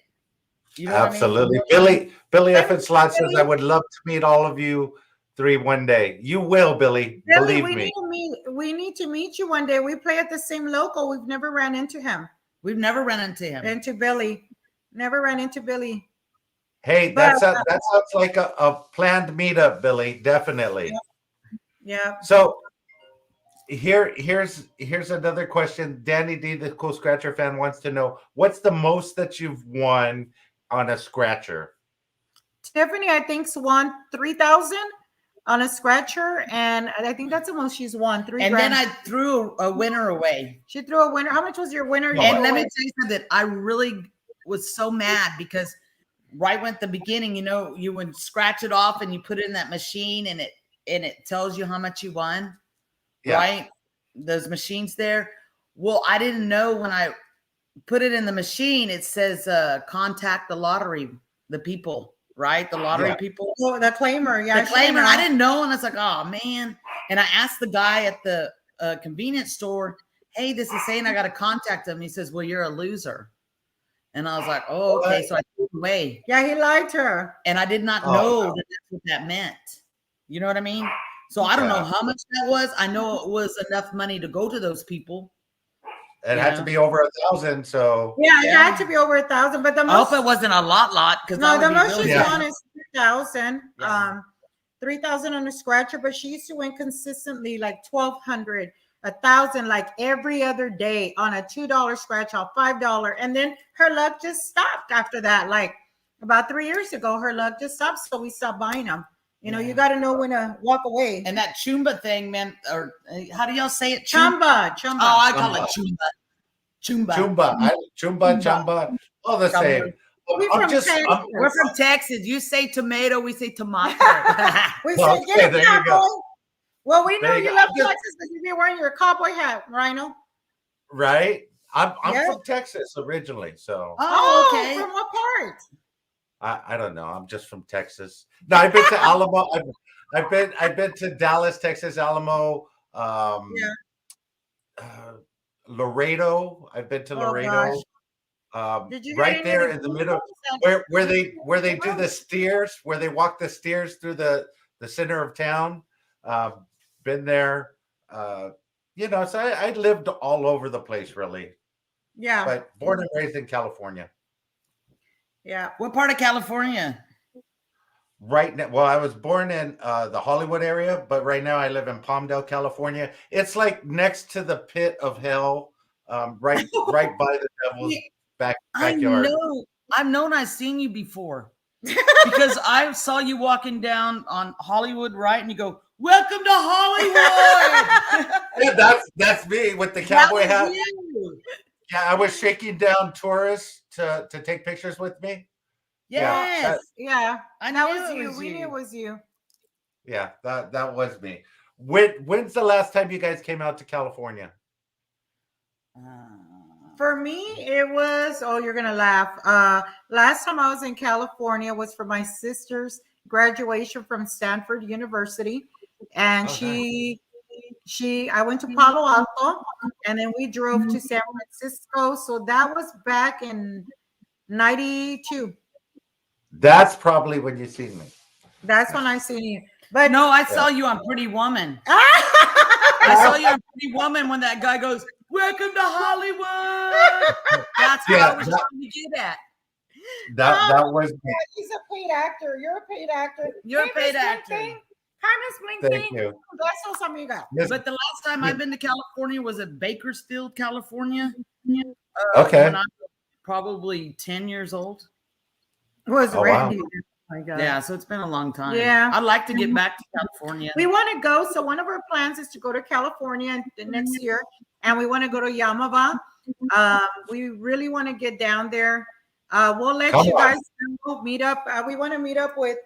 You know absolutely. what I mean? Billy F. Slot says, I would love to meet all of you three one day. You will, Billy. Believe me. We need to meet you one day. We play at the same local. We've never ran into him. We've never run into him. Into Billy. Never ran into Billy. Hey, that sounds like a planned meetup, Billy. Definitely. Yeah. So here's another question. Danny D, the Cool Scratcher fan, wants to know, what's the most that you've won on a scratcher? Tiffany, I think, won 3,000 on a scratcher, and I think that's the most she's won. $3,000. And then I threw a winner away. She threw a winner. How much was your winner? And let me tell you something. I really was so mad because right when at the beginning, you would scratch it off and you put it in that machine and it tells you how much you won. Yeah. Right? Those machines there. Well, I didn't know when I put it in the machine, it says contact the lottery, the people, right? The lottery people. Oh, the claimer. Yeah. The claimer. I didn't know. And I was like, oh man. And I asked the guy at the convenience store, hey, this is saying I got to contact him. He says, well, you're a loser. And I was like, oh, okay. So I threw it away. Yeah, he lied to her. And I did not know that that's what that meant. You know what I mean? So I don't know how much that was. I know it was enough money to go to those people. It had to be over 1,000. So it had to be over 1,000. But the most, I hope it wasn't a lot. Because no, the most she's won is 3,000. 3,000 on the scratcher, but she used to win consistently like 1,200, 1,000, like every other day on a $2 scratch off, $5, and then her luck just stopped after that. Like about 3 years ago, her luck just stopped, so we stopped buying them. You know, you got to know when to walk away. And that chumba thing, man, or how do y'all say it? Chumba. Oh, I call it chumba. Chumba. All the same. We're from Texas. You say tomato, we say tomato. We say, get a cowboy. Well, we know you love Texas because you've been wearing your cowboy hat, Rhino. Right? I'm from Texas originally, so. Oh, okay. From what part? I don't know. I'm just from Texas. No, I've been to Alamo. I've been to Dallas, Texas, Alamo, Laredo. I've been to Laredo. Right there in the middle where they do the steers, where they walk the steers through the center of town. Been there. You know, so I lived all over the place, really. Yeah. But born and raised in California. Yeah. What part of California? Right now, well, I was born in the Hollywood area, but right now I live in Palmdale, California. It's like next to the pit of hell, right by the devil's backyard. I've seen you before because I saw you walking down on Hollywood, right? And you go, "Welcome to Hollywood." Yeah, that's me with the cowboy hat. Yeah, I was shaking down tourists to take pictures with me. Yes. And that was you. We knew it was you. Yeah, that was me. When's the last time you guys came out to California? For me, it was, you're going to laugh. Last time I was in California was for my sister's graduation from Stanford University. And I went to Palo Alto and then we drove to San Francisco. So that was back in 92. That's probably when you seen me. That's when I seen you. But no, I saw you on Pretty Woman. I saw you on Pretty Woman when that guy goes, "Welcome to Hollywood." That's what I was trying to get at. That was me. He's a paid actor. You're a paid actor. You're a paid actor. Hi, Miss Bling. Thank you. Besos, amiga. But the last time I've been to California was at Bakersfield, California. Okay. When I was probably 10 years old. Was Randy. Wow. Oh my God. Yeah, so it's been a long time. Yeah. I'd like to get back to California. We want to go. So one of our plans is to go to California the next year. And we want to go to Yamava. We really want to get down there. We'll let you guys meet up. We want to meet up with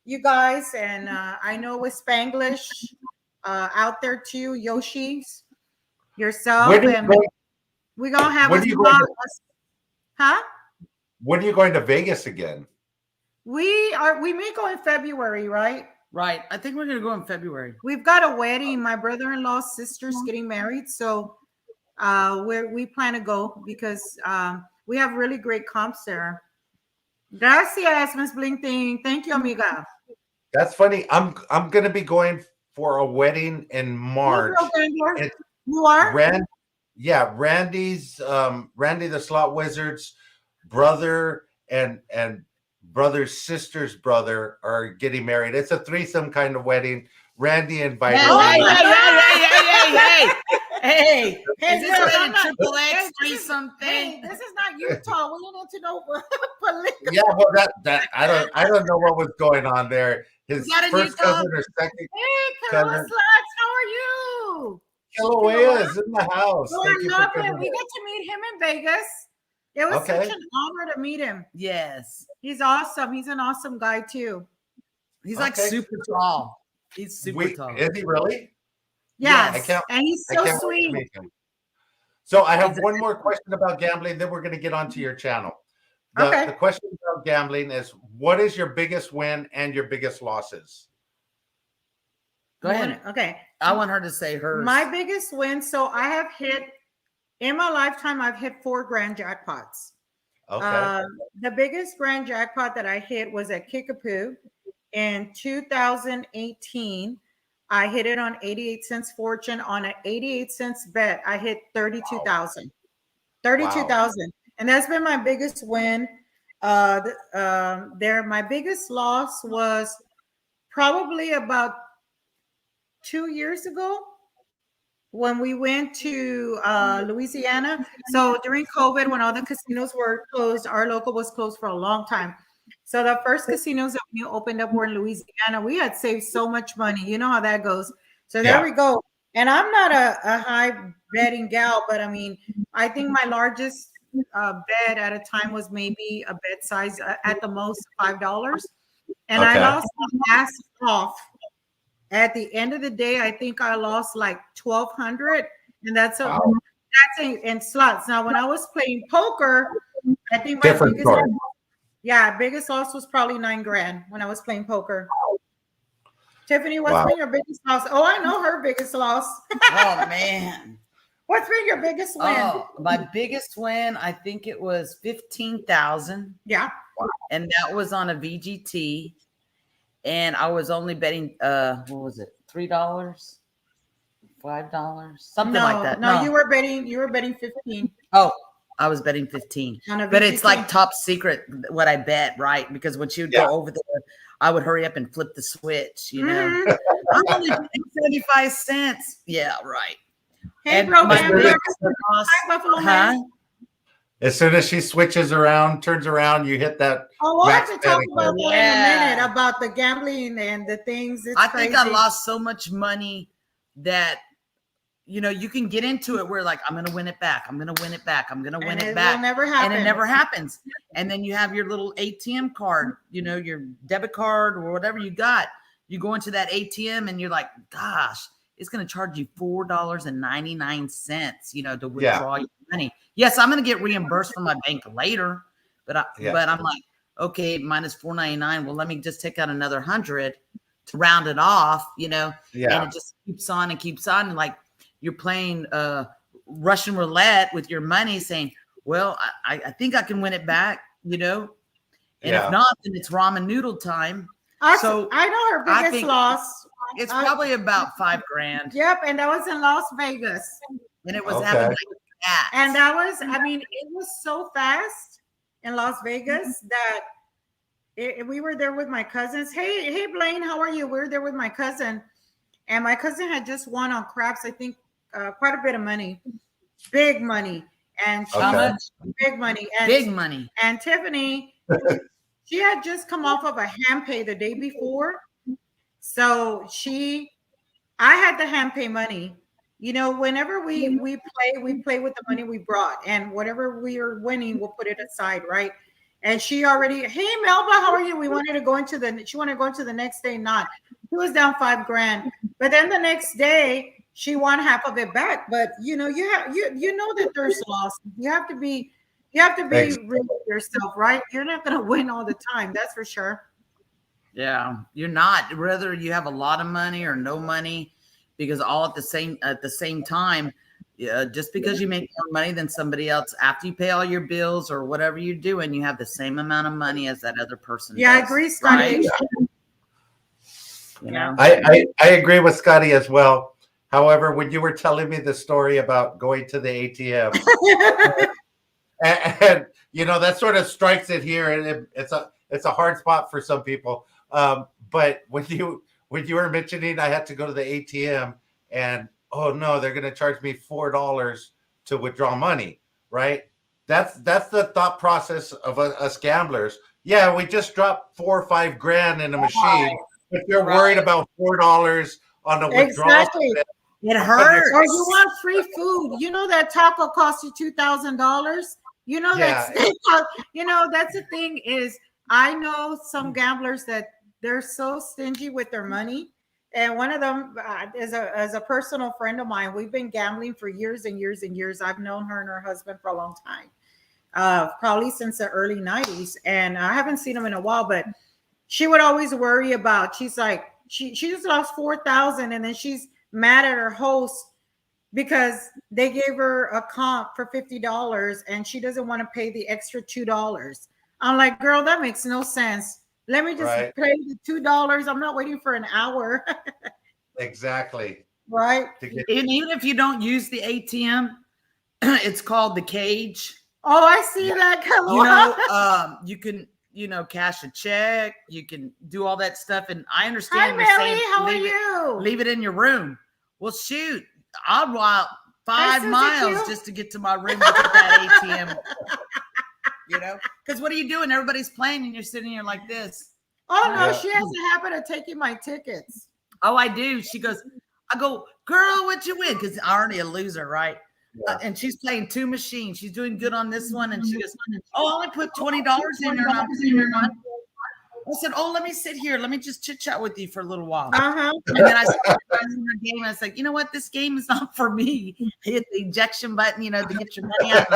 you guys. And I know with Spanglish out there too, Yoshi's, yourself. We're going to have us. Huh? When are you going to Vegas again? We may go in February, right? Right. I think we're going to go in February. We've got a wedding. My brother-in-law's sister's getting married. So we plan to go because we have really great comps there. Gracias, Miss Bling. Thank you, amiga. That's funny. I'm going to be going for a wedding in March. You are? Randy's Randy the Slot Wizard's brother and brother's sister's brother are getting married. It's a threesome kind of wedding. Randy invited me. Hey, is this a triple X threesome thing? This is not Utah. We need to know polygamy. Yeah, well, that I don't know what was going on there. His first cousin or second cousin. Sluts, how are you? Kilauea is in the house. Oh, I love him. We get to meet him in Vegas. It was such an honor to meet him. Yes. He's awesome. He's an awesome guy, too. He's like super tall. He's super tall. Is he really? Yes. Yeah, and he's so sweet. So I have one more question about gambling, then we're going to get onto your channel. The question about gambling is, what is your biggest win and your biggest losses? Go ahead. Okay. I want her to say hers. My biggest win, so I have hit, in my lifetime, I've hit 4 grand jackpots. Okay. The biggest grand jackpot that I hit was at Kickapoo in 2018. I hit it on 88 cents fortune. On an 88 cents bet, I hit 32,000. 32,000. And that's been my biggest win. My biggest loss was probably about 2 years ago when we went to Louisiana. So during COVID, when all the casinos were closed, our local was closed for a long time. So the first casinos that we opened up were in Louisiana. We had saved so much money. You know how that goes. So there we go. And I'm not a high betting gal, but I mean, I think my largest bet at a time was maybe a bet size at the most $5. And I lost my ass off. At the end of the day, I think I lost like 1,200, and that's in slots. Now, when I was playing poker, I think my biggest loss was probably $9,000 when I was playing poker. Tiffany, what's been your biggest loss? Oh, I know her biggest loss. Oh man, what's been your biggest win? Oh, my biggest win, I think it was 15,000. Yeah, and that was on a VGT. And I was only betting, what was it? $3, $5, something like that. No, you were betting 15. Oh, I was betting 15. But it's like top secret what I bet, right? Because when she would go over there, I would hurry up and flip the switch, you know. I'm only betting 75 cents. Yeah, right. Hey, bro, as soon as she switches around, turns around, you hit that. Oh, we'll have to talk about that in a minute, about the gambling and the things. It's crazy. I lost so much money that, you know, you can get into it where like, I'm going to win it back. I'm going to win it back. I'm going to win it back. Will never happen. And it never happens. And then you have your little ATM card, you know, your debit card or whatever you got. You go into that ATM and you're like, gosh, it's going to charge you $4.99, you know, to withdraw your money. Yes, I'm going to get reimbursed from my bank later, but I'm like, okay, minus $4.99. Well, let me just take out another 100 to round it off, you know. And it just keeps on and keeps on. And like you're playing Russian roulette with your money, saying, "Well, I think I can win it back," you know. And if not, then it's ramen noodle time. So I know her biggest loss. It's probably about $5,000. Yep, and that was in Las Vegas. And it was happening like that. And that was, I mean, it was so fast in Las Vegas that we were there with my cousins. Hey, Blaine, how are you? We were there with my cousin. And my cousin had just won on craps, I think, quite a bit of money. Big money. And how much? Big money. And, big money. And Tiffany, she had just come off of a hand pay the day before. So I had the hand pay money. You know, whenever we play with the money we brought, and whatever we are winning, we'll put it aside, right? And she already, hey Melba, how are you? She wanted to go into the next day, not. She was down $5,000. But then the next day she won half of it back. But you know, you know that there's loss. You have to be real with yourself, right? You're not gonna win all the time, that's for sure. Yeah, you're not, whether you have a lot of money or no money, because all at the same time, just because you make more money than somebody else, after you pay all your bills or whatever you're doing, you have the same amount of money as that other person. Yeah, I agree, Scotty. Right? You know, I agree with Scotty as well. However, when you were telling me the story about going to the ATM, and you know, that sort of strikes it here, and it's a hard spot for some people. But when you were mentioning I had to go to the ATM and, oh no, they're going to charge me $4 to withdraw money, right? That's the thought process of us gamblers. Yeah, we just dropped $4 or $5,000 in a machine, but you're worried about $4 on a withdrawal. Exactly. It hurts. Or you want free food. You know that taco cost you $2,000. You know that. You know, that's the thing is, I know some gamblers that they're so stingy with their money. And one of them is a personal friend of mine. We've been gambling for years and years and years. I've known her and her husband for a long time, probably since the early 90s. And I haven't seen them in a while, but she would always worry about, she's like, she just lost $4,000, and then she's mad at her host because they gave her a comp for $50 and she doesn't want to pay the extra $2. I'm like, girl, that makes no sense. Let me just pay the $2. I'm not waiting for an hour. Exactly. Right. And even if you don't use the ATM, it's called the cage. Oh, I see that. You know, you can, you know, cash a check. You can do all that stuff. And I understand. Hi, Mary. How are you? Leave it in your room. Well, shoot, I'd walk 5 miles just to get to my room to get that ATM. you know, because what are you doing? Everybody's playing and you're sitting here like this. Oh no, she has a habit of taking my tickets. Oh, I do. She goes, I go, girl, what'd you win? Because I'm already a loser, right? And she's playing 2 machines. She's doing good on this one. And she goes, oh, I only put $20 in there. And I'm sitting here. I said, oh, let me sit here. Let me just chit chat with you for a little while. And then I started playing her game. I was like, you know what? This game is not for me. Hit the ejection button, you know, to get your money out.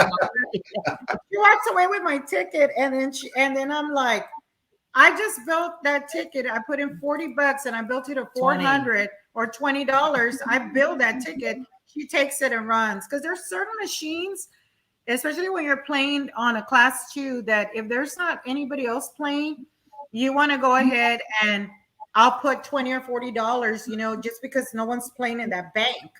She walks away with my ticket, and then I'm like, I just built that ticket. I put in $40 and I built it to $400 or $20. I build that ticket. She takes it and runs, because there's certain machines, especially when you're playing on a class 2, that if there's not anybody else playing, you want to go ahead and I'll put $20 or $40, you know, just because no one's playing in that bank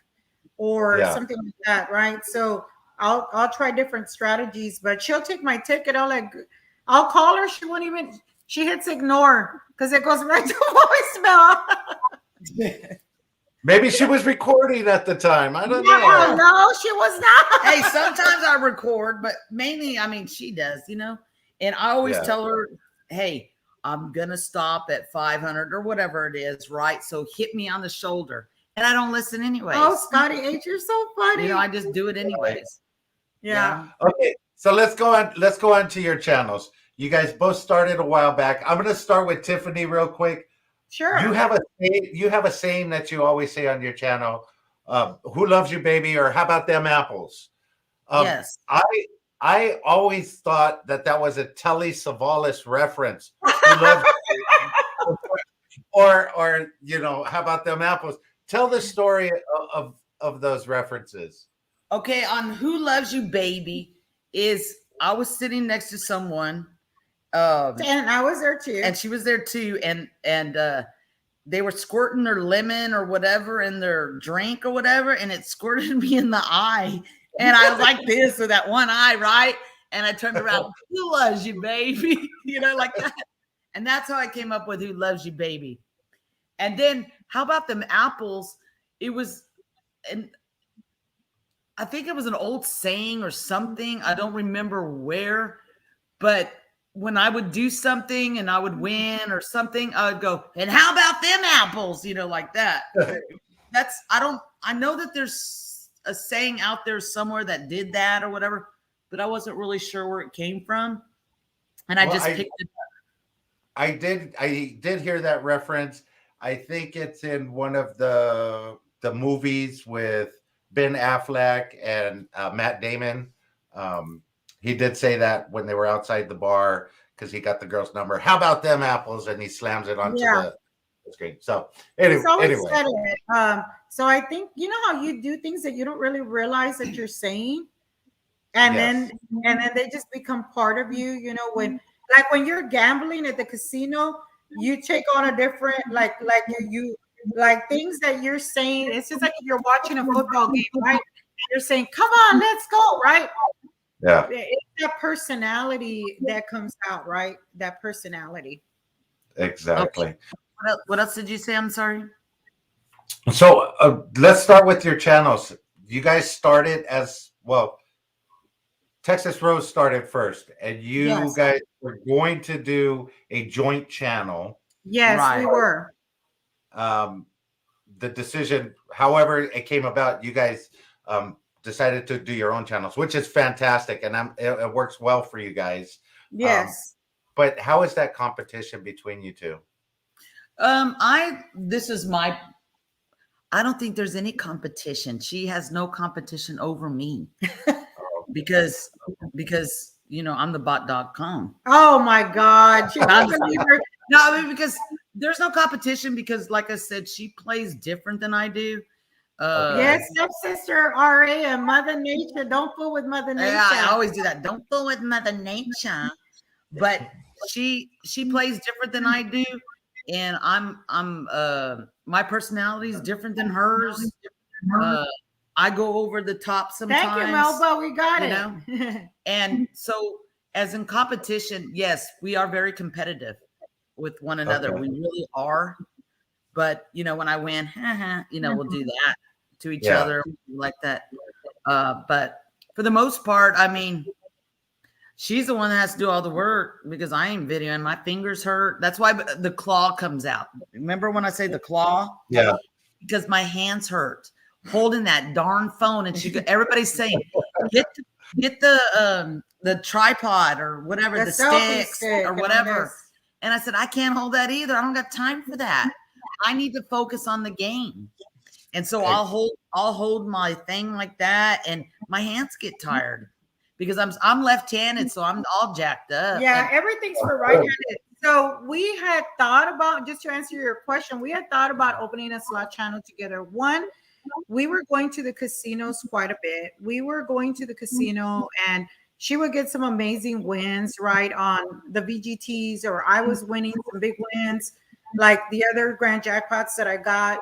or something like that, right? So I'll try different strategies, but she'll take my ticket. I'll call her. She won't even. She hits ignore because it goes right to voicemail. Maybe she was recording at the time. I don't know. No, she was not. Hey, sometimes I record, but mainly, I mean, she does, you know. And I always tell her, hey, I'm going to stop at 500 or whatever it is, right? So hit me on the shoulder. And I don't listen anyways. Oh, Scotty H, you're so funny. You know, I just do it anyways. Yeah. Okay, so let's go on to your channels. You guys both started a while back. I'm going to start with Tiffany real quick. Sure. You have a saying that you always say on your channel. Who loves you, baby? Or how about them apples? Yes. I always thought that was a Telly Savalas reference. Who loves you, or you know, how about them apples? Tell the story of those references. Okay, on Who Loves You, Baby is I was sitting next to someone. And I was there too. And she was there too. And they were squirting their lemon or whatever in their drink or whatever. And it squirted me in the eye. And I was like this with that one eye, right? And I turned around, who loves you, baby? You know, like that. And that's how I came up with Who Loves You, Baby. And then how about them apples? It was, and I think it was an old saying or something. I don't remember where, but when I would do something and I would win or something, I would go, and how about them apples? You know, like that. I know that there's a saying out there somewhere that did that or whatever, but I wasn't really sure where it came from. And I picked it up. I did hear that reference. I think it's in one of the movies with Ben Affleck and Matt Damon. He did say that when they were outside the bar because he got the girl's number. How about them apples? And he slams it onto the screen. So anyway. Said it. So I think, you know how you do things that you don't really realize that you're saying, and then they just become part of you. You know, when you're gambling at the casino, you take on a different like you like things that you're saying. It's just like if you're watching a football game, right? You're saying, "Come on, let's go!" Right? Yeah. It's that personality that comes out, right? That personality. Exactly. Okay. What else did you say? I'm sorry. So let's start with your channels. You guys started as well. Texas Rose started first, and you guys were going to do a joint channel. Yes, we were. The decision, however it came about, you guys decided to do your own channels, which is fantastic, and it works well for you guys. Yes. But how is that competition between you two? I don't think there's any competition. She has no competition over me because you know I'm the bot.com. Oh my God. No, I mean, because there's no competition because, like I said, she plays different than I do. Yes, stepsister RA and Mother Nature. Don't fool with Mother Nature. Yeah, I always do that. Don't fool with Mother Nature. But she plays different than I do, and I'm my personality is different than hers. I go over the top sometimes. Thank you, Melba. We got it. Know? And so, as in competition, yes, we are very competitive with one another. Okay. We really are. But you know, when I win, you know, we'll do that to each other like that. But for the most part, I mean, She's the one that has to do all the work because I ain't videoing. My fingers hurt. That's why the claw comes out. Remember when I say the claw? Yeah. Because my hands hurt holding that darn phone. And everybody's saying, get the tripod or whatever, the sticks or whatever. And I said, I can't hold that either. I don't got time for that. I need to focus on the game. And so I'll hold my thing like that, and my hands get tired because I'm left-handed, so I'm all jacked up. Yeah, everything's for right-handed. So we had thought about, just to answer your question, we had thought about opening a slot channel together. One, we were going to the casinos quite a bit. We were going to the casino, and she would get some amazing wins, right, on the VGTs, or I was winning some big wins, like the other grand jackpots that I got.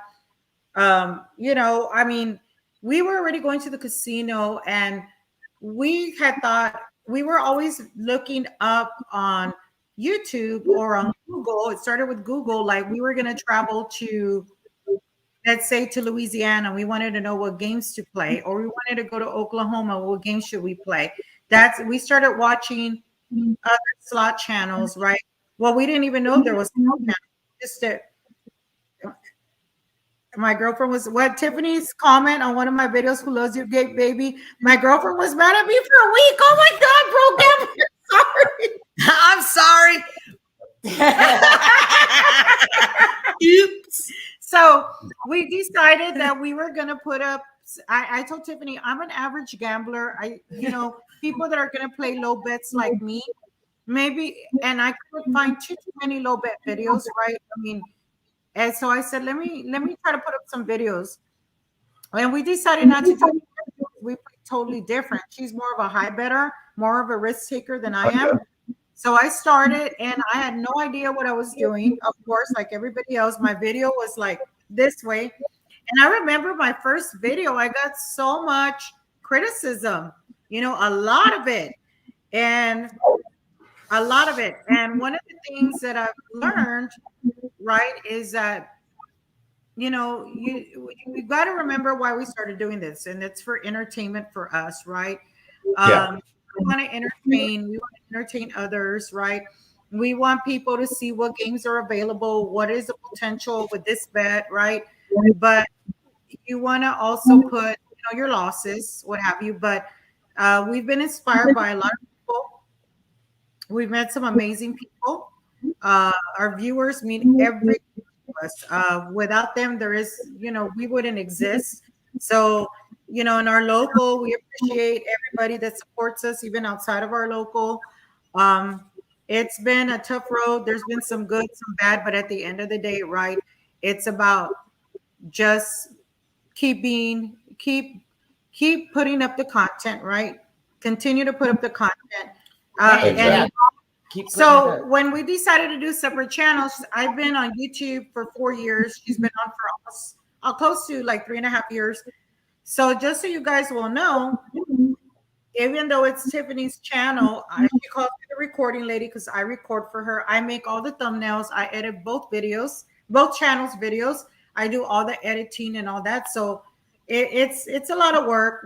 You know, I mean, we were already going to the casino, and we had thought, we were always looking up on YouTube or on Google. It started with Google, like we were going to travel to, let's say, to Louisiana. We wanted to know what games to play, or we wanted to go to Oklahoma. What games should we play? We started watching other slot channels, right? Well, we didn't even know there was slot channels. Just my girlfriend was, what Tiffany's comment on one of my videos, who loves you, gay baby. My girlfriend was mad at me for a week. Oh my God, sorry. I'm sorry. Oops. So we decided that we were going to put up, I told Tiffany, I'm an average gambler. People that are going to play low bets like me, maybe, and I couldn't find too many low bet videos, right? I mean, and so I said, let me try to put up some videos. And we decided not to do it. We play totally different. She's more of a high better, more of a risk taker than I am. So I started, and I had no idea what I was doing. Of course, like everybody else, my video was like this way. And I remember my first video, I got so much criticism, a lot of it. And one of the things that I've learned, right, is that, you've got to remember why we started doing this. And it's for entertainment for us, right? We want to entertain. We want to entertain others, right? We want people to see what games are available, what is the potential with this bet, right? But you want to also put, your losses, what have you. But we've been inspired by a lot of people. We've met some amazing people. Our viewers mean everything to us. Without them, there is, we wouldn't exist. So, in our local, we appreciate everybody that supports us, even outside of our local. It's been a tough road. There's been some good, some bad, but at the end of the day, right, it's about just keep putting up the content, right? Continue to put up the content. So when we decided to do separate channels, I've been on YouTube for 4 years. She's been on for almost close to like 3.5 years. So just so you guys will know, even though it's Tiffany's channel, she calls me the recording lady because I record for her. I make all the thumbnails. I edit both channels' videos. I do all the editing and all that. So it's a lot of work.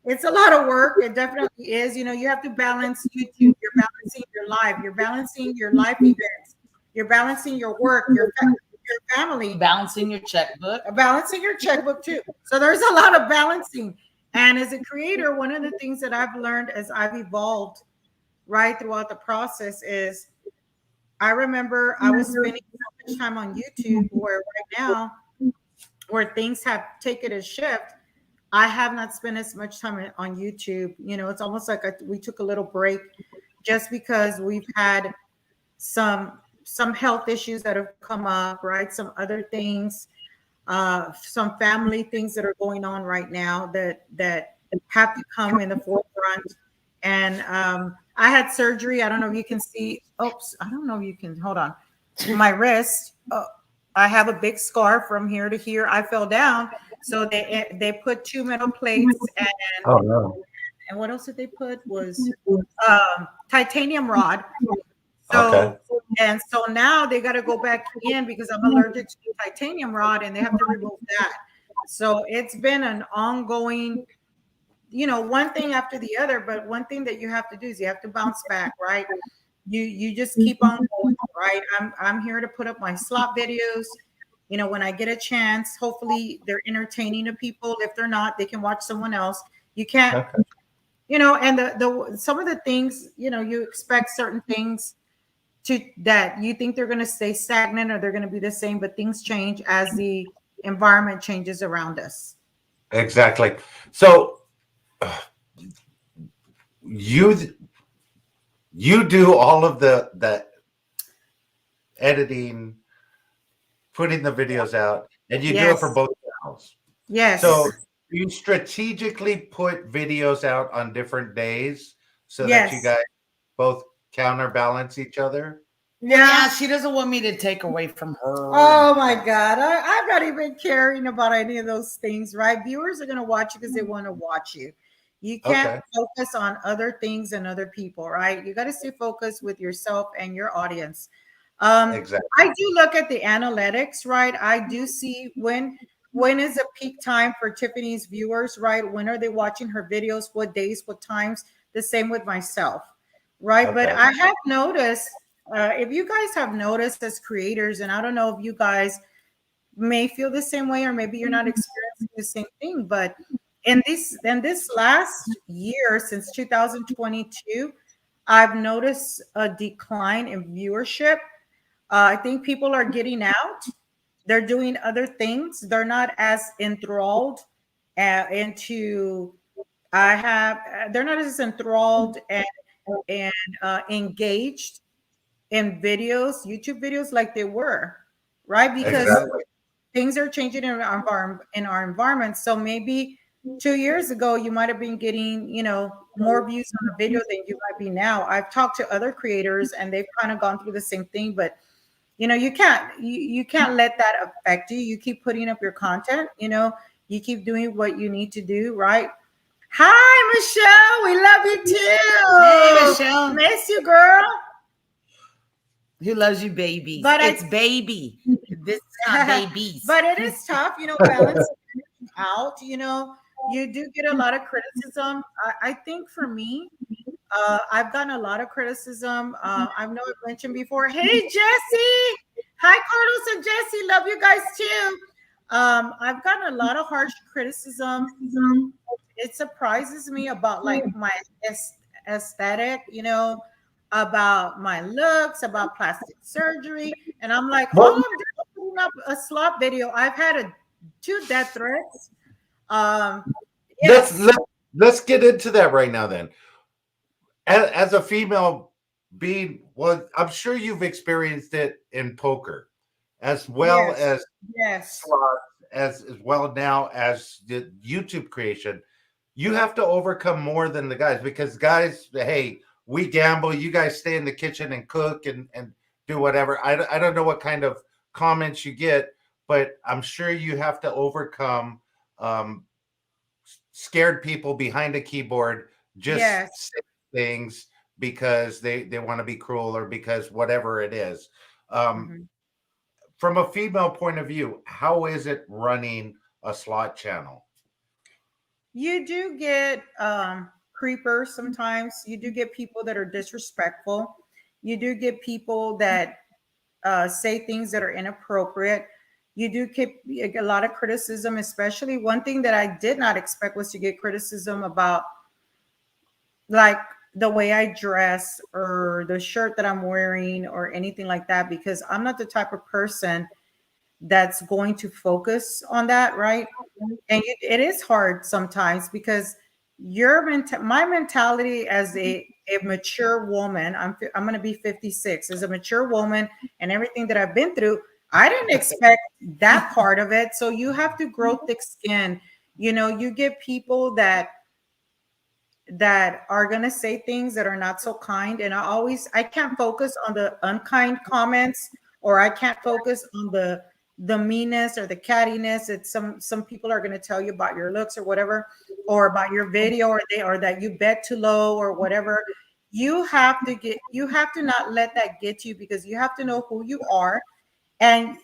It's a lot of work. It definitely is. You have to balance YouTube. You're balancing your life. You're balancing your life events. You're balancing your work, your family. Balancing your checkbook. Balancing your checkbook too. So there's a lot of balancing. And as a creator, one of the things that I've learned as I've evolved right throughout the process is, I remember I was spending so much time on YouTube where right now, where things have taken a shift, I have not spent as much time on YouTube. It's almost like we took a little break just because we've had some health issues that have come up, right? Some other things, some family things that are going on right now that have to come in the forefront. And I had surgery. I don't know if you can see. Oops, I don't know if you can. Hold on. My wrist. I have a big scar from here to here. I fell down. So they put 2 metal plates and what else did they put was titanium rod. So and so now they got to go back in because I'm allergic to titanium rod and they have to remove that. So it's been an ongoing one thing after the other, but one thing that you have to do is you have to bounce back, right? You just keep on going, right? I'm here to put up my slot videos. When I get a chance, hopefully they're entertaining to people. If they're not, they can watch someone else. You can't, Okay. and the some of the things, you expect certain things that you think they're going to stay stagnant or they're going to be the same, but things change as the environment changes around us. Exactly. So you do all of the editing, putting the videos out, and you do it for both channels. Yes. So you strategically put videos out on different days so that you guys both counterbalance each other. Yeah, she doesn't want me to take away from her. Oh my God. I'm not even caring about any of those things, right? Viewers are going to watch you because they want to watch you. You can't focus on other things and other people, right? You got to stay focused with yourself and your audience. Exactly. I do look at the analytics, right? I do see when is a peak time for Tiffany's viewers, right? When are they watching her videos? What days, what times? The same with myself, right? But I have noticed, if you guys have noticed as creators, and I don't know if you guys may feel the same way, or maybe you're not experiencing the same thing, but in this last year, since 2022, I've noticed a decline in viewership. I think people are getting out. They're doing other things. They're not as enthralled into. They're not as enthralled and engaged in videos, YouTube videos, like they were, right? Because things are changing in our environment. So maybe 2 years ago, you might have been getting, more views on a video than you might be now. I've talked to other creators and they've kind of gone through the same thing, but you can't let that affect you. You keep putting up your content, you keep doing what you need to do, right? Hi, Michelle. We love you too. Hey, Michelle. Miss you, girl. Who loves you, babies? But it's baby. This is not babies. But it is tough, balancing out. You do get a lot of criticism. I think for me, I've gotten a lot of criticism. I know I've mentioned before. Hey, Jesse. Hi, Carlos and Jesse. Love you guys too. I've gotten a lot of harsh criticism. It surprises me about like my aesthetic, about my looks, about plastic surgery. And I'm like, oh, I'm just putting up a slot video. I've had 2 death threats. Yes. Let's get into that right now then. As a female being, well, I'm sure you've experienced it in poker as well as slots, as well now as the YouTube creation. You have to overcome more than the guys, because guys, hey, we gamble, you guys stay in the kitchen and cook and do whatever. I don't know what kind of comments you get, but I'm sure you have to overcome scared people behind a keyboard just say things because they want to be cruel or because whatever it is. From a female point of view, how is it running a slot channel? You do get creepers sometimes. You do get people that are disrespectful. You do get people that say things that are inappropriate. You do get a lot of criticism, especially one thing that I did not expect was to get criticism about, like, the way I dress or the shirt that I'm wearing or anything like that, because I'm not the type of person that's going to focus on that, right? And it is hard sometimes because my mentality as a mature woman, I'm going to be 56, as a mature woman, and everything that I've been through, I didn't expect that part of it. So you have to grow thick skin. You get people that are going to say things that are not so kind, and I can't focus on the unkind comments, or I can't focus on the meanness or the cattiness. It's some people are going to tell you about your looks or whatever, or about your video, or that you bet too low or whatever. You have to not let that get you, because you have to know who you are, And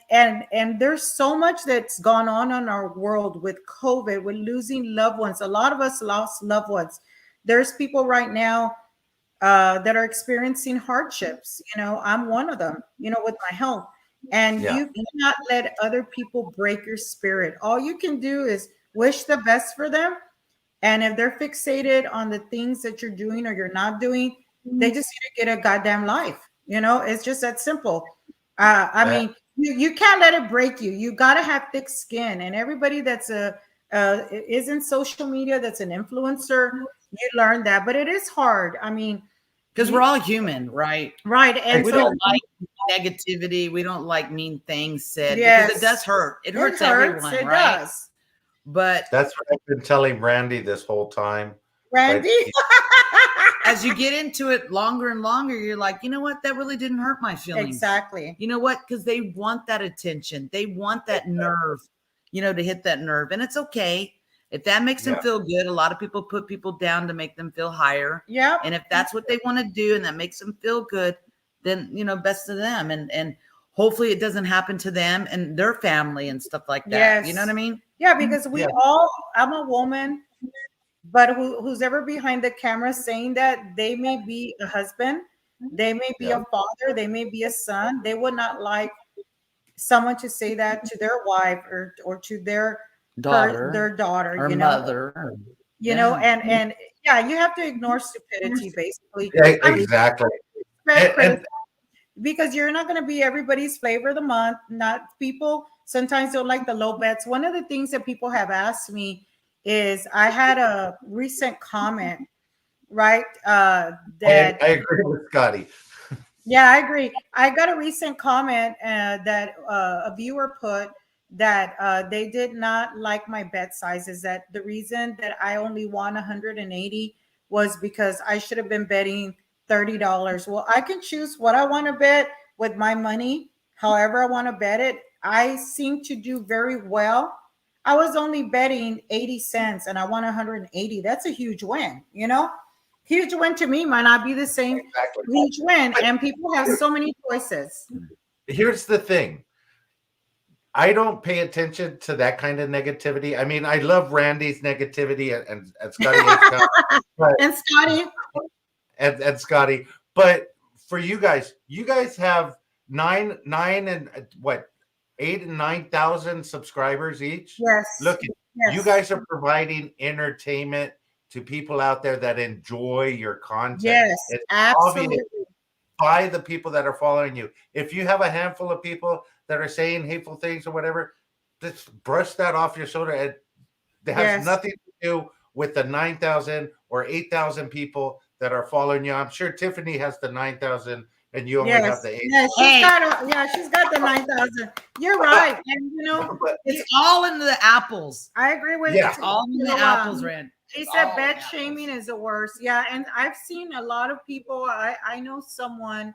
there's so much that's gone on in our world with COVID, with losing loved ones. A lot of us lost loved ones. There's people right now that are experiencing hardships. I'm one of them, with my health. And Yeah. you cannot let other people break your spirit. All you can do is wish the best for them. And if they're fixated on the things that you're doing or you're not doing, they just need to get a goddamn life. It's just that simple. I mean, you can't let it break you. You got to have thick skin. And everybody that's is in social media, that's an influencer, you learn that. But it is hard. I mean, because we're all human, right? Right. And we don't like negativity. We don't like mean things said because it does hurt. It hurts everyone, it right? Does. But that's what I've been telling Randy this whole time. Randy? As you get into it longer and longer, you're like, you know what? That really didn't hurt my feelings. Exactly. You know what? Because they want that attention. They want that nerve, to hit that nerve. And it's okay. If that makes them feel good, a lot of people put people down to make them feel higher. Yeah. And if that's what they want to do and that makes them feel good, then, best to them. And hopefully it doesn't happen to them and their family and stuff like that. Yes. You know what I mean? Yeah, because I'm a woman, but who's ever behind the camera saying that, they may be a husband, they may be a father, they may be a son. They would not like someone to say that to their wife or to their daughter, or mother. And you have to ignore stupidity, basically. Yeah, exactly. Because you're not going to be everybody's flavor of the month. Not people sometimes don't like the low bets. One of the things that people have asked me is, I had a recent comment, right? That I agree with Scotty. Yeah, I agree. I got a recent comment that a viewer put that they did not like my bet sizes. That the reason that I only won 180 was because I should have been betting $30. Well, I can choose what I want to bet with my money, however I want to bet it. I seem to do very well. I was only betting 80 cents and I won 180. That's a huge win, Huge win to me might not be the same huge win. And people have so many choices. Here's the thing. I don't pay attention to that kind of negativity. I mean, I love Randy's negativity and Scotty. And Scotty. And Scotty. But for you guys have 8 and 9,000 subscribers each. Yes. Look, you guys are providing entertainment to people out there that enjoy your content. Yes, it's absolutely. By the people that are following you. If you have a handful of people that are saying hateful things or whatever, just brush that off your shoulder. It has nothing to do with the 9,000 or 8,000 people that are following you. I'm sure Tiffany has the 9,000 and you only have the 8,000. Yeah, she's got the 9,000. You're right. And it's all in the apples. I agree with you. It's all in the apples, Rand. He said bet shaming is the worst. Yeah, and I've seen a lot of people. I know someone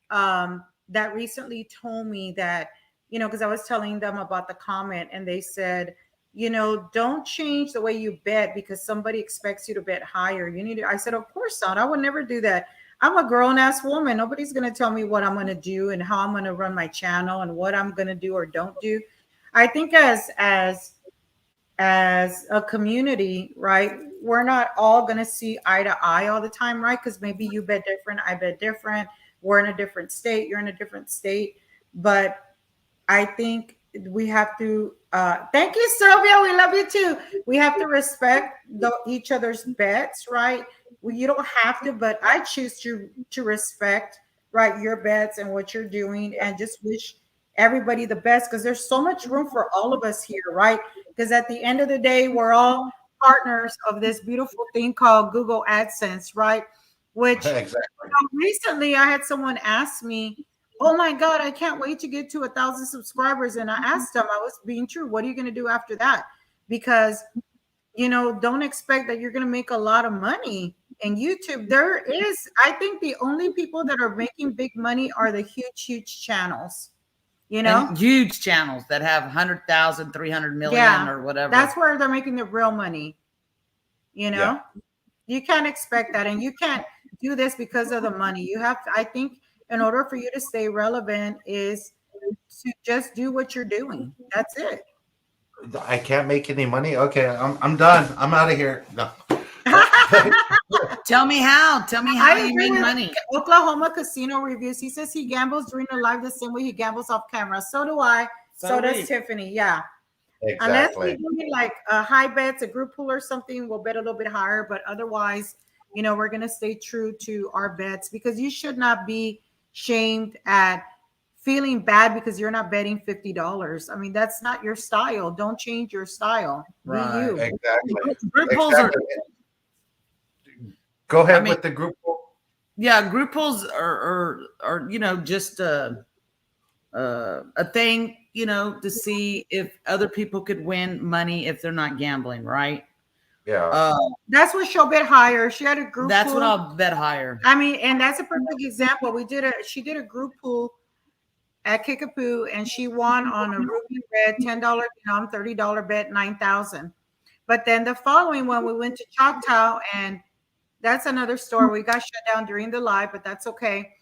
that recently told me that, because I was telling them about the comment and they said, don't change the way you bet because somebody expects you to bet higher. I said, of course not. I would never do that. I'm a grown-ass woman. Nobody's going to tell me what I'm going to do and how I'm going to run my channel and what I'm going to do or don't do. I think as a community, right, we're not all going to see eye to eye all the time, right? Because maybe you bet different, I bet different. We're in a different state, you're in a different state. But I think we have to, thank you, Sylvia, we love you too. We have to respect each other's bets, right? You don't have to, but I choose to respect, right, your bets and what you're doing and just wish everybody the best because there's so much room for all of us here, right? Because at the end of the day, we're all partners of this beautiful thing called Google AdSense, right? Which recently I had someone ask me, oh my God, I can't wait to get to 1,000 subscribers. And I asked them, I was being true, what are you going to do after that? Because, don't expect that you're going to make a lot of money in YouTube. There is, I think the only people that are making big money are the huge channels. And huge channels that have 100,000, 300 million or whatever. That's where they're making the real money. You can't expect that. And you can't do this because of the money. You have to, I think in order for you to stay relevant is to just do what you're doing. That's it. I can't make any money. Okay, I'm done. I'm out of here. No. Tell me how you make money. Oklahoma casino reviews. He says he gambles during the live the same way he gambles off camera. So do I. So does Tiffany. Yeah. Exactly. Unless we do like high bets, a group pool or something, we'll bet a little bit higher. But otherwise, we're going to stay true to our bets, because you should not be shamed at feeling bad because you're not betting $50. I mean, that's not your style. Don't change your style. Right. Be you. Exactly. Group pools are. Go ahead with the group pool. Yeah, group pools are just a thing, to see if other people could win money if they're not gambling, right? Yeah. That's what she'll bet higher. She had a group That's pool. what I'll bet higher. I mean, and that's a perfect example. She did a group pool at Kickapoo, and she won on a Ruby Red $10 $30 bet, 9,000. But then the following one, we went to Choctaw, and that's another store. We got shut down during the live, but that's okay.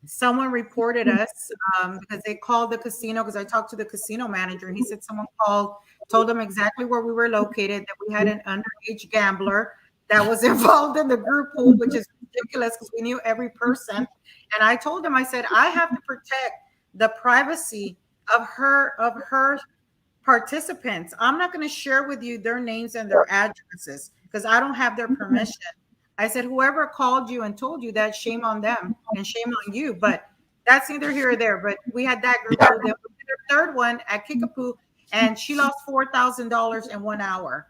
Someone reported us because they called the casino, because I talked to the casino manager, and he said someone called, told them exactly where we were located, that we had an underage gambler that was involved in the group pool, which is ridiculous because we knew every person. And I told him, I said, I have to protect the privacy of her participants. I'm not going to share with you their names and their addresses because I don't have their permission. I said, whoever called you and told you that, shame on them and shame on you. But that's neither here or there. But we had that group. Then we did a third one at Kickapoo, and she lost $4,000 in 1 hour.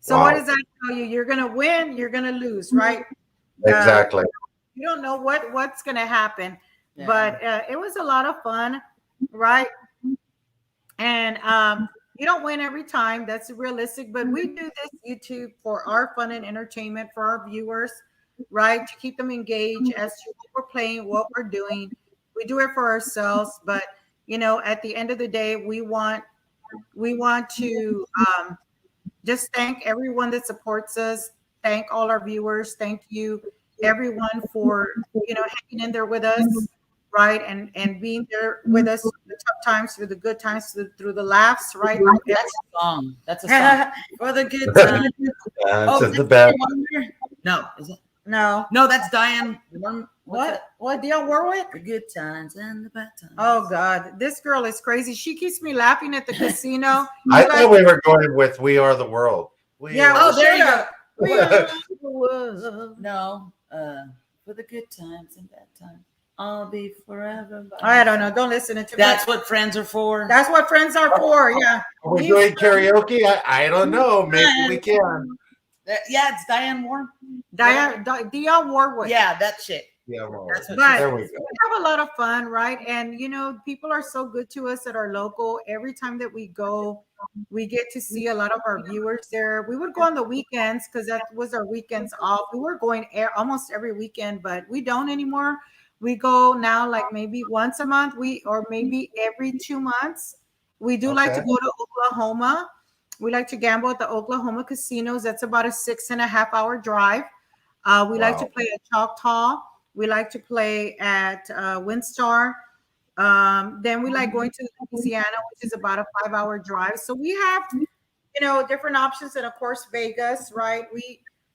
So What does that tell you? You're going to win, you're going to lose, right? Exactly. You don't know what's going to happen. Yeah. But it was a lot of fun, right? And you don't win every time. That's realistic. But we do this YouTube for our fun and entertainment, for our viewers, right? To keep them engaged as to what we're playing, what we're doing. We do it for ourselves. But, at the end of the day, we want to just thank everyone that supports us. Thank all our viewers. Thank you, everyone, for, hanging in there with us. Right, and being there with us through the tough times, through the good times, through the laughs, right? That's a song. That's a song for the good times. The bad. No, is it? No, that's Diane. What? Dionne Warwick? The good times and the bad times. Oh God, this girl is crazy. She keeps me laughing at the casino. I thought we were going with "We Are the World." There you go. We are the world. No, for the good times and bad times. I'll be forever. I don't know. Don't listen to me. That's what friends are for. That's what friends are for. Yeah. Are we doing karaoke? I don't know. Maybe we can. Yeah, it's Diane Warwick. Dionne Warwick. Yeah, that shit. Yeah, well, there we go. We have a lot of fun, right? And people are so good to us at our local. Every time that we go, we get to see a lot of our viewers there. We would go on the weekends because that was our weekends off. We were going almost every weekend, but we don't anymore. We go now like maybe once a month, or maybe every 2 months. We do like to go to Oklahoma. We like to gamble at the Oklahoma casinos. That's about a 6.5 hour drive. We like to play at Choctaw. We like to play at Windstar. Then we like going to Louisiana, which is about a 5 hour drive. So we have, different options. And of course, Vegas, right?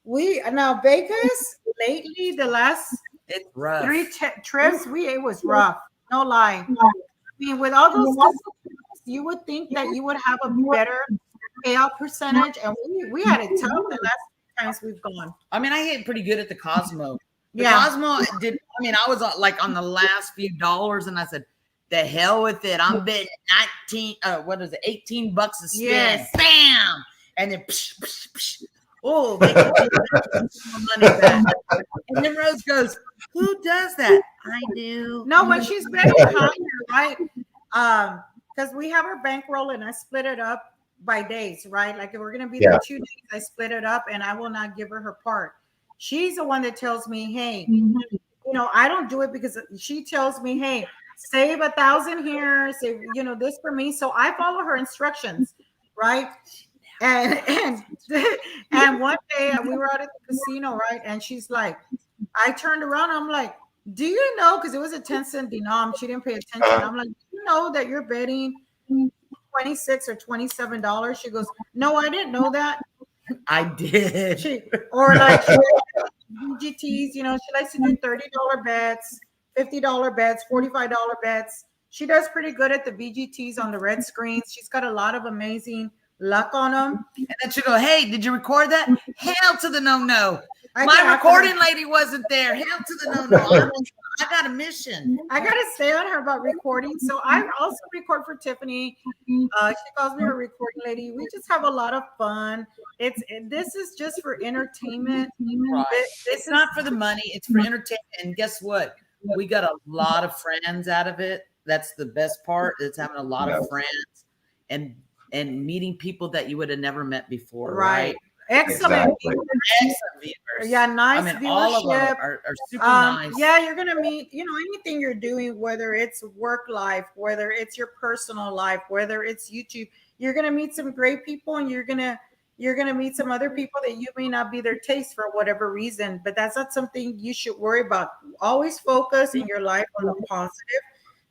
We now Vegas lately, the last it's rough. 3 trips, it was rough. No lie. I mean, with all those, you would think that you would have a better payout percentage, and we had it tough the last times we've gone. I mean, I hit pretty good at the Cosmo. Cosmo did. I mean, I was like on the last few dollars, and I said, "The hell with it! I'm betting 18 bucks a spin." Yes. Bam, and then psh, psh, psh. Oh, they can money back. And then Rose goes, "Who does that?" I do. No, but she's betting higher, right? Because we have our bankroll, and I split it up by days, right? Like if we're gonna be there 2 days, I split it up, and I will not give her her part. She's the one that tells me, "Hey, I don't do it," because she tells me, "Hey, save 1,000 here, save this for me." So I follow her instructions, right? And one day we were out at the casino, right? And she's like, I turned around, I'm like, do you know, because it was a 10-cent denom, she didn't pay attention. I'm like, do you know that you're betting $26 or $27? She goes, no, I didn't know that. I did. Or like VGTs, you know, she likes to do $30 bets, $50 bets, $45 bets. She does pretty good at the VGTs on the red screens. She's got a lot of amazing luck on them. And then she go, hey, did you record that? Hell to the no. I My got- recording lady wasn't there. Hell to the no. I got a mission. I got to stay on her about recording. So I also record for Tiffany. She calls me her recording lady. We just have a lot of fun. This is just for entertainment. Right. It's not for the money. It's for entertainment. And guess what? We got a lot of friends out of it. That's the best part. It's having a lot of friends and meeting people that you would have never met before. Right. Excellent. Excellent viewers. Yeah, nice viewership. All of them are super nice. Yeah, you're gonna meet, you know, anything you're doing, whether it's work life, whether it's your personal life, whether it's YouTube, you're gonna meet some great people, and you're gonna meet some other people that you may not be their taste for whatever reason. But that's not something you should worry about. Always focus in your life on the positive,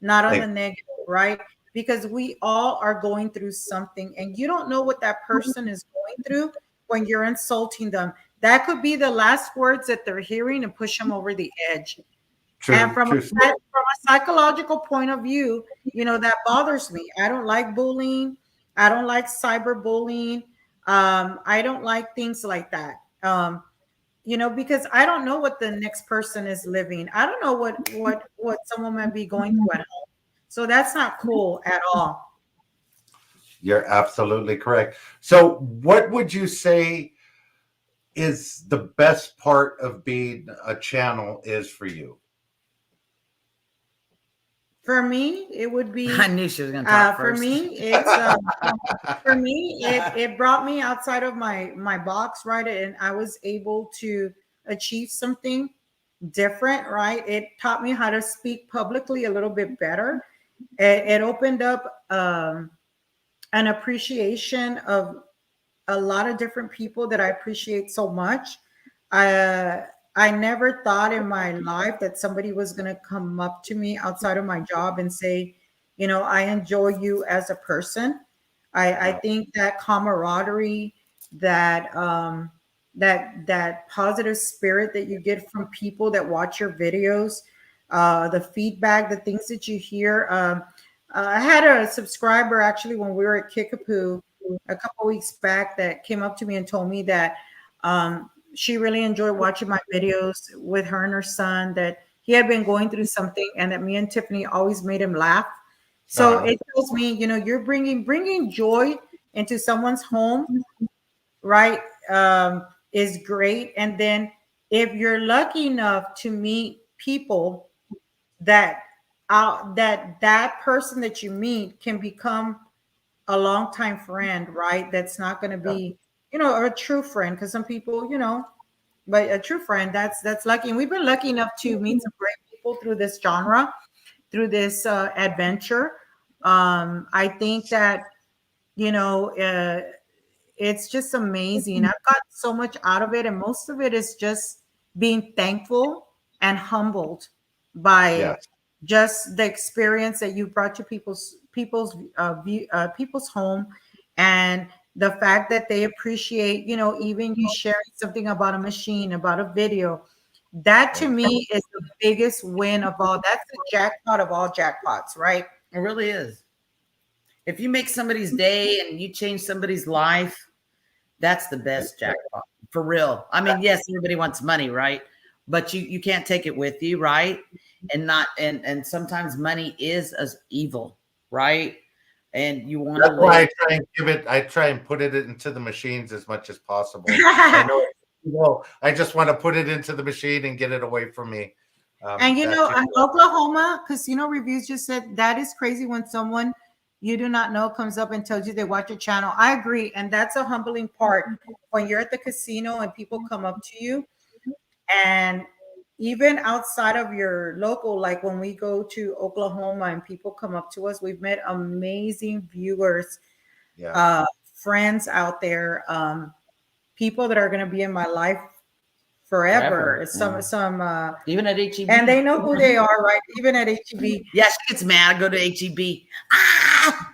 not on the negative, right? Because we all are going through something, and you don't know what that person is going through when you're insulting them. That could be the last words that they're hearing and push them over the edge. True, and from a psychological point of view, you know, that bothers me. I don't like bullying. I don't like cyberbullying. I don't like things like that. You know, because I don't know what the next person is living. I don't know what someone might be going through at home. So that's not cool at all. You're absolutely correct. So what would you say is the best part of being a channel is for you? For me, it would be. I knew she was going to talk first. For me, it brought me outside of my box, right? And I was able to achieve something different, right? It taught me how to speak publicly a little bit better. It opened up an appreciation of a lot of different people that I appreciate so much. I never thought in my life that somebody was going to come up to me outside of my job and say, you know, I enjoy you as a person. I think that camaraderie, that positive spirit that you get from people that watch your videos, the feedback, the things that you hear. I had a subscriber actually when we were at Kickapoo a couple weeks back that came up to me and told me that she really enjoyed watching my videos with her and her son, that he had been going through something and that me and Tiffany always made him laugh. So it tells me, you know, you're bringing joy into someone's home, right? Is great. And then if you're lucky enough to meet people that person that you meet can become a longtime friend, right? That's not going to be, you know, a true friend, because some people, you know, but a true friend, that's lucky. And we've been lucky enough to meet some great people through this genre, through this adventure. I think that, you know, it's just amazing. I've got so much out of it, and most of it is just being thankful and humbled by just the experience that you brought to people's home, and the fact that they appreciate, you know, even you sharing something about a machine, about a video. That to me is the biggest win of all. That's the jackpot of all jackpots, right? It really is. If you make somebody's day and you change somebody's life, that's the best jackpot, for real. I mean, yes, everybody wants money, right? But you can't take it with you, right? And sometimes money is as evil, right? And you want to. That's why I try and put it into the machines as much as possible. I know well, I just want to put it into the machine and get it away from me. And you know, Oklahoma Casino Reviews just said that is crazy when someone you do not know comes up and tells you they watch your channel. I agree, and that's a humbling part when you're at the casino and people come up to you. And even outside of your local, like when we go to Oklahoma and people come up to us, we've met amazing viewers, friends out there, people that are going to be in my life forever. Yeah. Some even at HEB. and they know who they are, right? Even at HEB. Yeah, she gets mad. I go to HEB.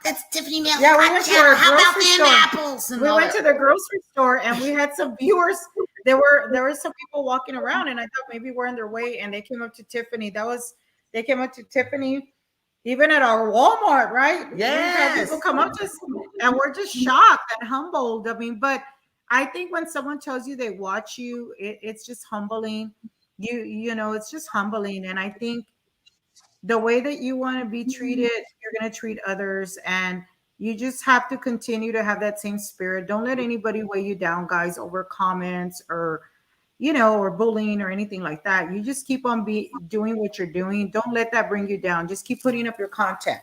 That's Tiffany Mills. Yeah, we went to our How about grocery them store. apples? And We all went that. to the grocery store and we had some viewers. There were some people walking around, and I thought maybe we're on their way, and they came up to Tiffany. They came up to Tiffany, even at our Walmart, right? We've had Yes. people come up to us, and we're just shocked and humbled. I mean, but I think when someone tells you they watch you, it's just humbling. You know, it's just humbling, and I think the way that you want to be treated, you're going to treat others, and you just have to continue to have that same spirit. Don't let anybody weigh you down, guys, over comments or or bullying or anything like that. You just keep on doing what you're doing. Don't let that bring you down. Just keep putting up your content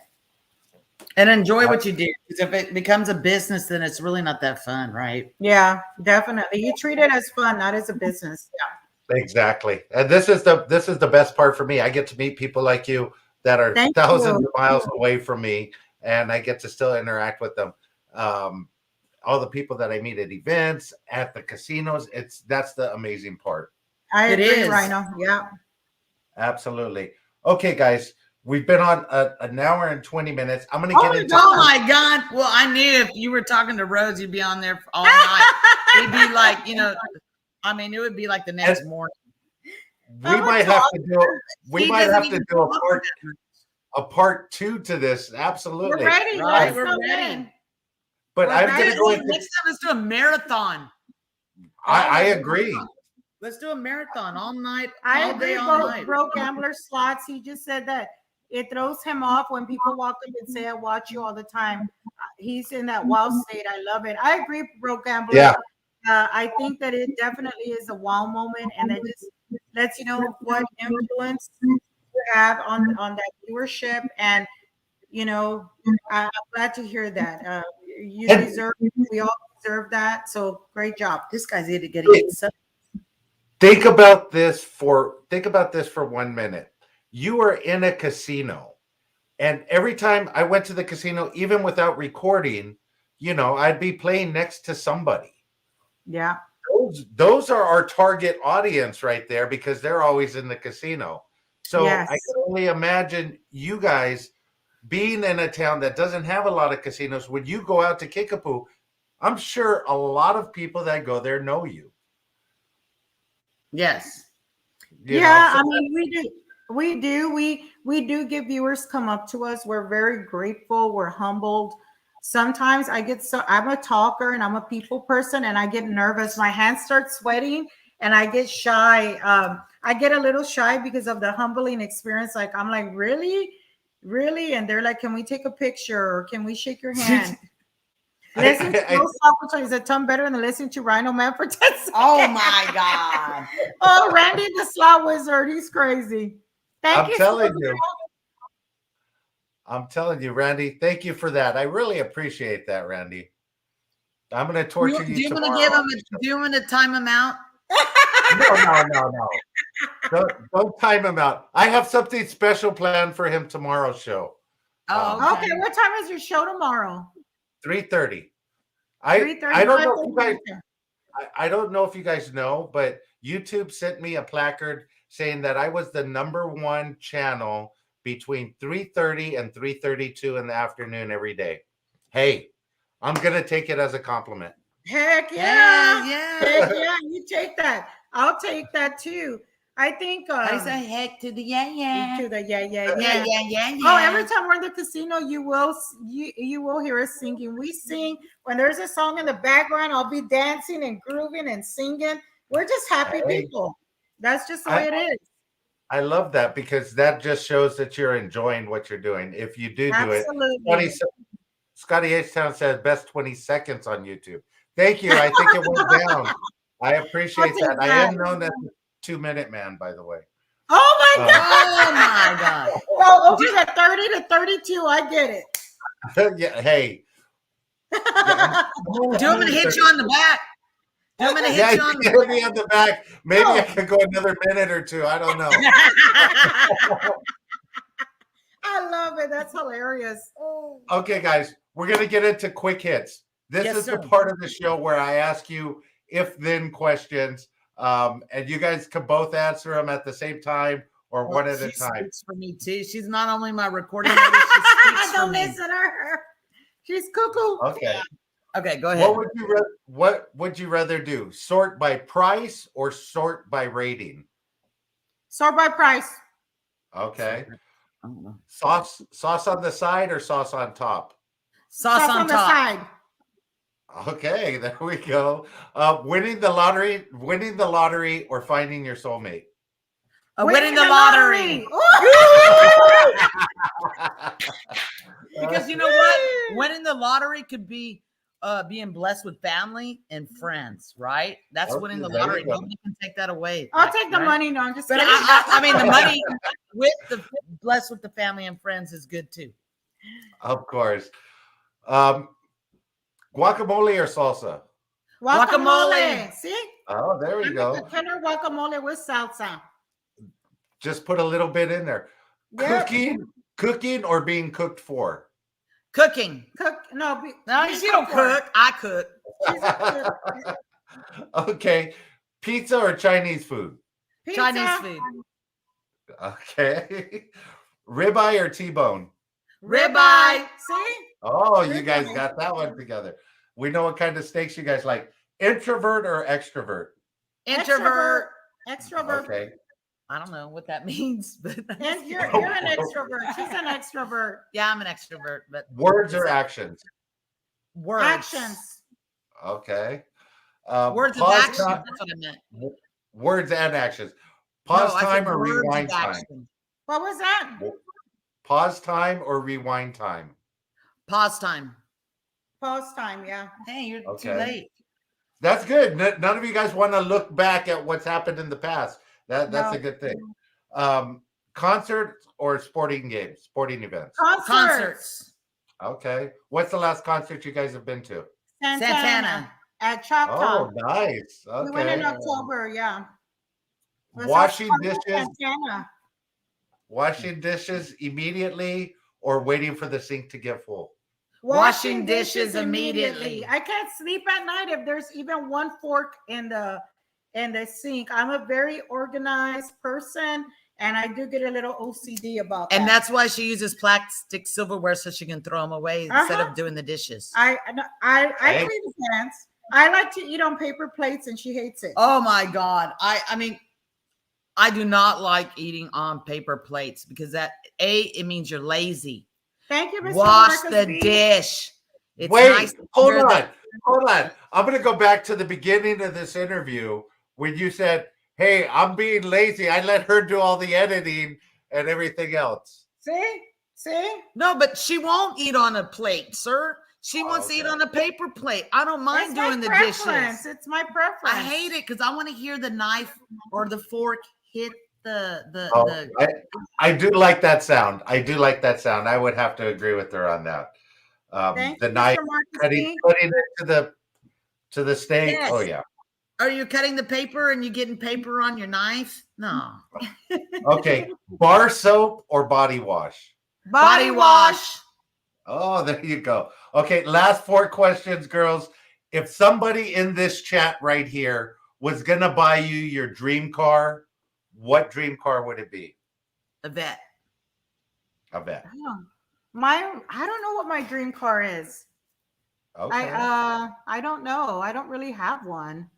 and enjoy what you do. Because if it becomes a business, then it's really not that fun, right? Yeah, definitely. You treat it as fun, not as a business. Yeah. Exactly. And this is the best part for me. I get to meet people like you that are thousands of miles away from me, and I get to still interact with them. All the people that I meet at events, at the casinos, that's the amazing part. I agree, Rhino. Yeah. Absolutely. Okay, guys, we've been on an hour and 20 minutes. I'm going to get into. Oh my God! Well, I knew if you were talking to Rose, you'd be on there all night. It'd be like, I mean, it would be like the next morning. We might have to do. We might have to do a part 2 to this. Absolutely. We're ready. Right? We're ready. But I'm going to go into next time. Let's do a marathon. I agree. Let's do a marathon all night. I all agree. day, all night. Bro Gambler Slots. He just said that it throws him off when people walk up and say, "I watch you all the time." He's in that wow state. I love it. I agree, Bro Gambler. Yeah. I think that it definitely is a wow moment, and it just lets you know what influence you have on that viewership. And I'm glad to hear that. We all deserve that. So great job. This guy's getting it. Think about this for 1 minute. You are in a casino, and every time I went to the casino, even without recording, I'd be playing next to somebody. Yeah. Those are our target audience right there, because they're always in the casino. So yes. I can only imagine you guys being in a town that doesn't have a lot of casinos. When you go out to Kickapoo, I'm sure a lot of people that go there know you. Yes. I mean, we do get viewers come up to us. We're very grateful. We're humbled. Sometimes I'm a talker and I'm a people person, and I get nervous. My hands start sweating and I get shy. I get a little shy because of the humbling experience. Like, I'm like, really? And they're like, can we take a picture? Or can we shake your hand? Listen to those opportunities that come better than listening to RhinoMan for 10 seconds. Oh my God. Oh, Randy the Slot Wizard. He's crazy. I'm telling you, Randy, thank you for that. I really appreciate that, Randy. I'm going to torture you. Do you want to time him out? No. Don't time him out. I have something special planned for him tomorrow's show. Oh, okay. What time is your show tomorrow? 3:30. I don't know if you guys know, but YouTube sent me a placard saying that I was the #1 channel between 3:30 and 3:32 in the afternoon every day. Hey, I'm going to take it as a compliment. Heck yeah. Heck yeah, you take that. I'll take that too. I think I say heck to the yeah. To the yeah. Oh, every time we're in the casino, you will hear us singing. We sing when there's a song in the background. I'll be dancing and grooving and singing. We're just happy people. That's just the way it is. I love that, because that just shows that you're enjoying what you're doing. If you do it, Scotty H-Town says best 20 seconds on YouTube. Thank you. I think it went down. I appreciate that. I am known as the 2-minute man, by the way. Oh my God. Oh my God. Well, over the 30 to 32, I get it. Yeah. Hey. Do you want me to hit you on the back? Do you want me to hit you on the back? Maybe I could go another minute or two. I don't know. I love it. That's hilarious. Okay, guys, we're going to get into quick hits. This is the part of the show where I ask you if-then questions. And you guys can both answer them at the same time or one at a She time. speaks for me too. She's not only my recording artist, she speaks for Don't me. listen to her. She's cuckoo. Okay. Okay, go ahead. What would you rather do? Sort by price or sort by rating? Sort by price. Okay. I don't know. Sauce on the side or sauce on top? Sauce on the top. side. Okay, there we go. Winning the lottery or finding your soulmate? Winning the lottery. Because you know what? Winning the lottery could be being blessed with family and friends, right? That's Okay, winning the there you lottery. go. Nobody can take that away. I'll take the right? money. No, I'm just But kidding. I mean, the money with the blessed with the family and friends is good too. Of course. Guacamole or salsa? Guacamole. See? Oh, there we I go. make a killer guacamole with salsa. Just put a little bit in there. Yep. Cooking or being cooked for? Cooking. No, She don't cook. I cook. Okay. Pizza or Chinese food? Pizza. Chinese food. Okay. Ribeye or T-bone? Ribeye. See? Oh, you guys got that one together. We know what kind of steaks you guys like. Introvert or extrovert? Introvert. Extrovert. Okay. I don't know what that means, but And you're an extrovert. She's an extrovert. yeah, I'm an extrovert, but Words or actions? words. Actions. Okay. Words and pause actions. time- That's what I meant. Words and actions. No, Pause I said time or words rewind and time? action. What was that? Pause time or rewind time? Pause time. Pause time, yeah. Hey, you're too Okay. late. That's good. None of you guys want to look back at what's happened in the past. That's No. a good thing. Concerts or sporting events? Concerts. Okay. What's the last concert you guys have been to? Santana. At Choctaw. Oh, nice. We went in Okay. October, yeah. Was Washing us dishes, Santana. washing dishes immediately or waiting for the sink to get full? Washing dishes immediately. I can't sleep at night if there's even one fork in the sink. I'm a very organized person, and I do get a little OCD about that. And that's why she uses plastic silverware so she can throw them away instead of doing the dishes. I clean the pans. I like to eat on paper plates, and she hates it. Oh my God. I mean, I do not like eating on paper plates because it means you're lazy. Thank you, Mr. Wash Marcus the B. dish. It's Wait, nice to hold hear on. Hold on. I'm going to go back to the beginning of this interview when you said, hey, I'm being lazy. I let her do all the editing and everything else. See? No, but she won't eat on a plate, sir. She wants to eat Okay. on a paper plate. I don't mind It's my doing the preference. dishes. It's my preference. I hate it because I want to hear the knife or the fork hit the I do like that sound. I would have to agree with her on that. Thank The you, knife Mr. Marcus cutting B. it to the steak. Yes. Oh yeah. Are you cutting the paper and you getting paper on your knife? No. Okay. Bar soap or body wash? Body wash. Oh, there you go. Okay, last 4 questions, girls. If somebody in this chat right here was gonna buy you your dream car, what dream car would it be? A vet. A vet. I don't know what my dream car is. Okay. I don't know. I don't really have one.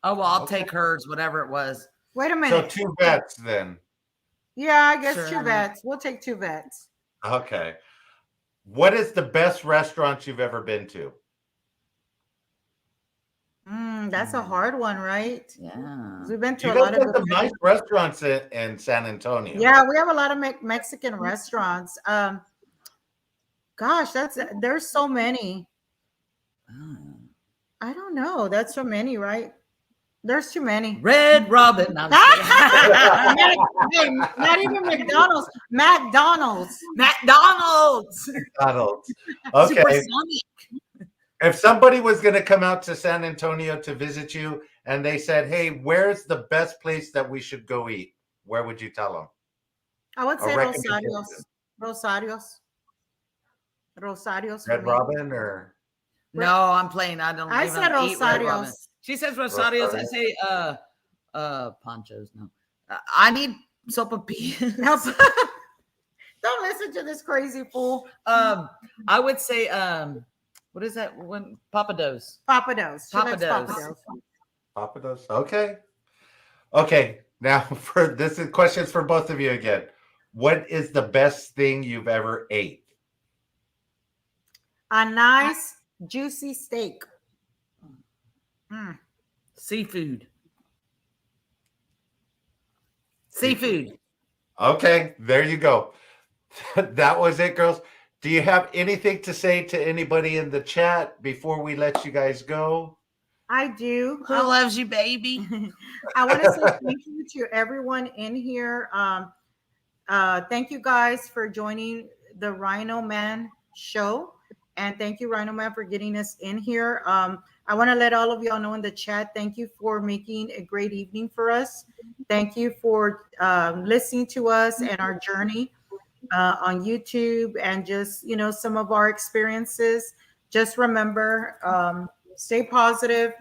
Oh well, I'll Okay. take hers, whatever it was. Wait a So minute. 2 vets then. Yeah, I guess Sure. 2 vets. We'll take 2 vets. Okay. What is the best restaurant you've ever been to? That's a hard one, right? Yeah. We've been to You a guys lot of got some nice restaurants in San Antonio. Yeah, we have a lot of Mexican restaurants. Gosh, there's so many. I don't know. That's so many, right? There's too many. Red Robin. No, I'm just kidding. Not even McDonald's. McDonald's. McDonald's. McDonald's. Okay. Supersonic. If somebody was going to come out to San Antonio to visit you and they said, hey, where's the best place that we should go eat? Where would you tell them? I would say recommendation. Rosario's. Red for me. Robin or? No, I'm playing. I don't. I even said eat Red Robin. Rosario's. She says Rosario's. I say Ponchos. No, I need sopapillas. Don't listen to this crazy fool. I would say, what is that? When Papados. Papados. She likes Papados. Papados. Papados. Okay. Okay. Now for this is questions for both of you again. What is the best thing you've ever ate? A nice juicy steak. Seafood. Seafood. Okay, there you go. That was it, girls. Do you have anything to say to anybody in the chat before we let you guys go? I do. Who loves you, baby? I want to say thank you to everyone in here. Thank you guys for joining the RhinoMan show. And thank you, RhinoMan, for getting us in here. I want to let all of y'all know in the chat, thank you for making a great evening for us. Thank you for listening to us and our journey on YouTube and just, some of our experiences. Just remember, stay positive,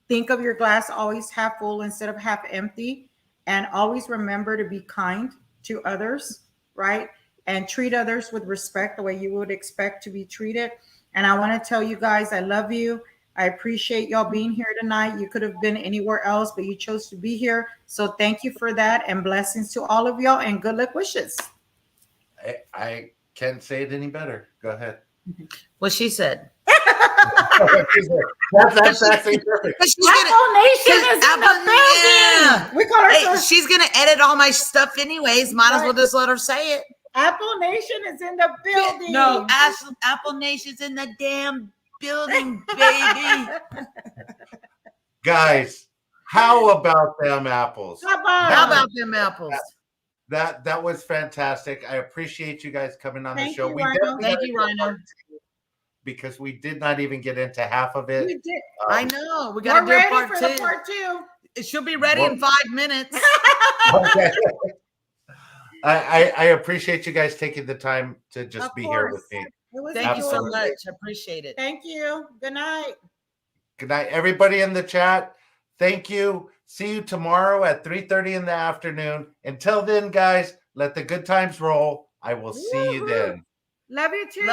think of your glass always half full instead of half empty. And always remember to be kind to others, right? And treat others with respect the way you would expect to be treated. And I want to tell you guys, I love you. I appreciate y'all being here tonight. You could have been anywhere else, but you chose to be here. So thank you for that, and blessings to all of y'all, and good luck wishes. I can't say it any better. Go ahead. What she said. That's actually perfect. Apple Nation is in the building. Yeah. We call her. Hey, she's gonna edit all my stuff anyways. Might as well just let her say it. Apple Nation is in the building. No, Apple Nation's in the damn building, baby. Guys, how about them apples? How How about them apples? That was fantastic. I appreciate you guys coming on the Thank show. you, We Rhino. definitely Thank you, Rhino. because we did not even get into half of it. We did. I know. We We're gotta do a ready part for two. the part two. It should be ready in 5 minutes. Okay. I appreciate you guys taking the time to just Of be here course. with me. It was Thank you so enjoyable. much. I appreciate it. Thank you. Good night. Good night, everybody in the chat. Thank you. See you tomorrow at 3:30 in the afternoon. Until then, guys, let the good times roll. I will see you Woohoo. then. Love you too.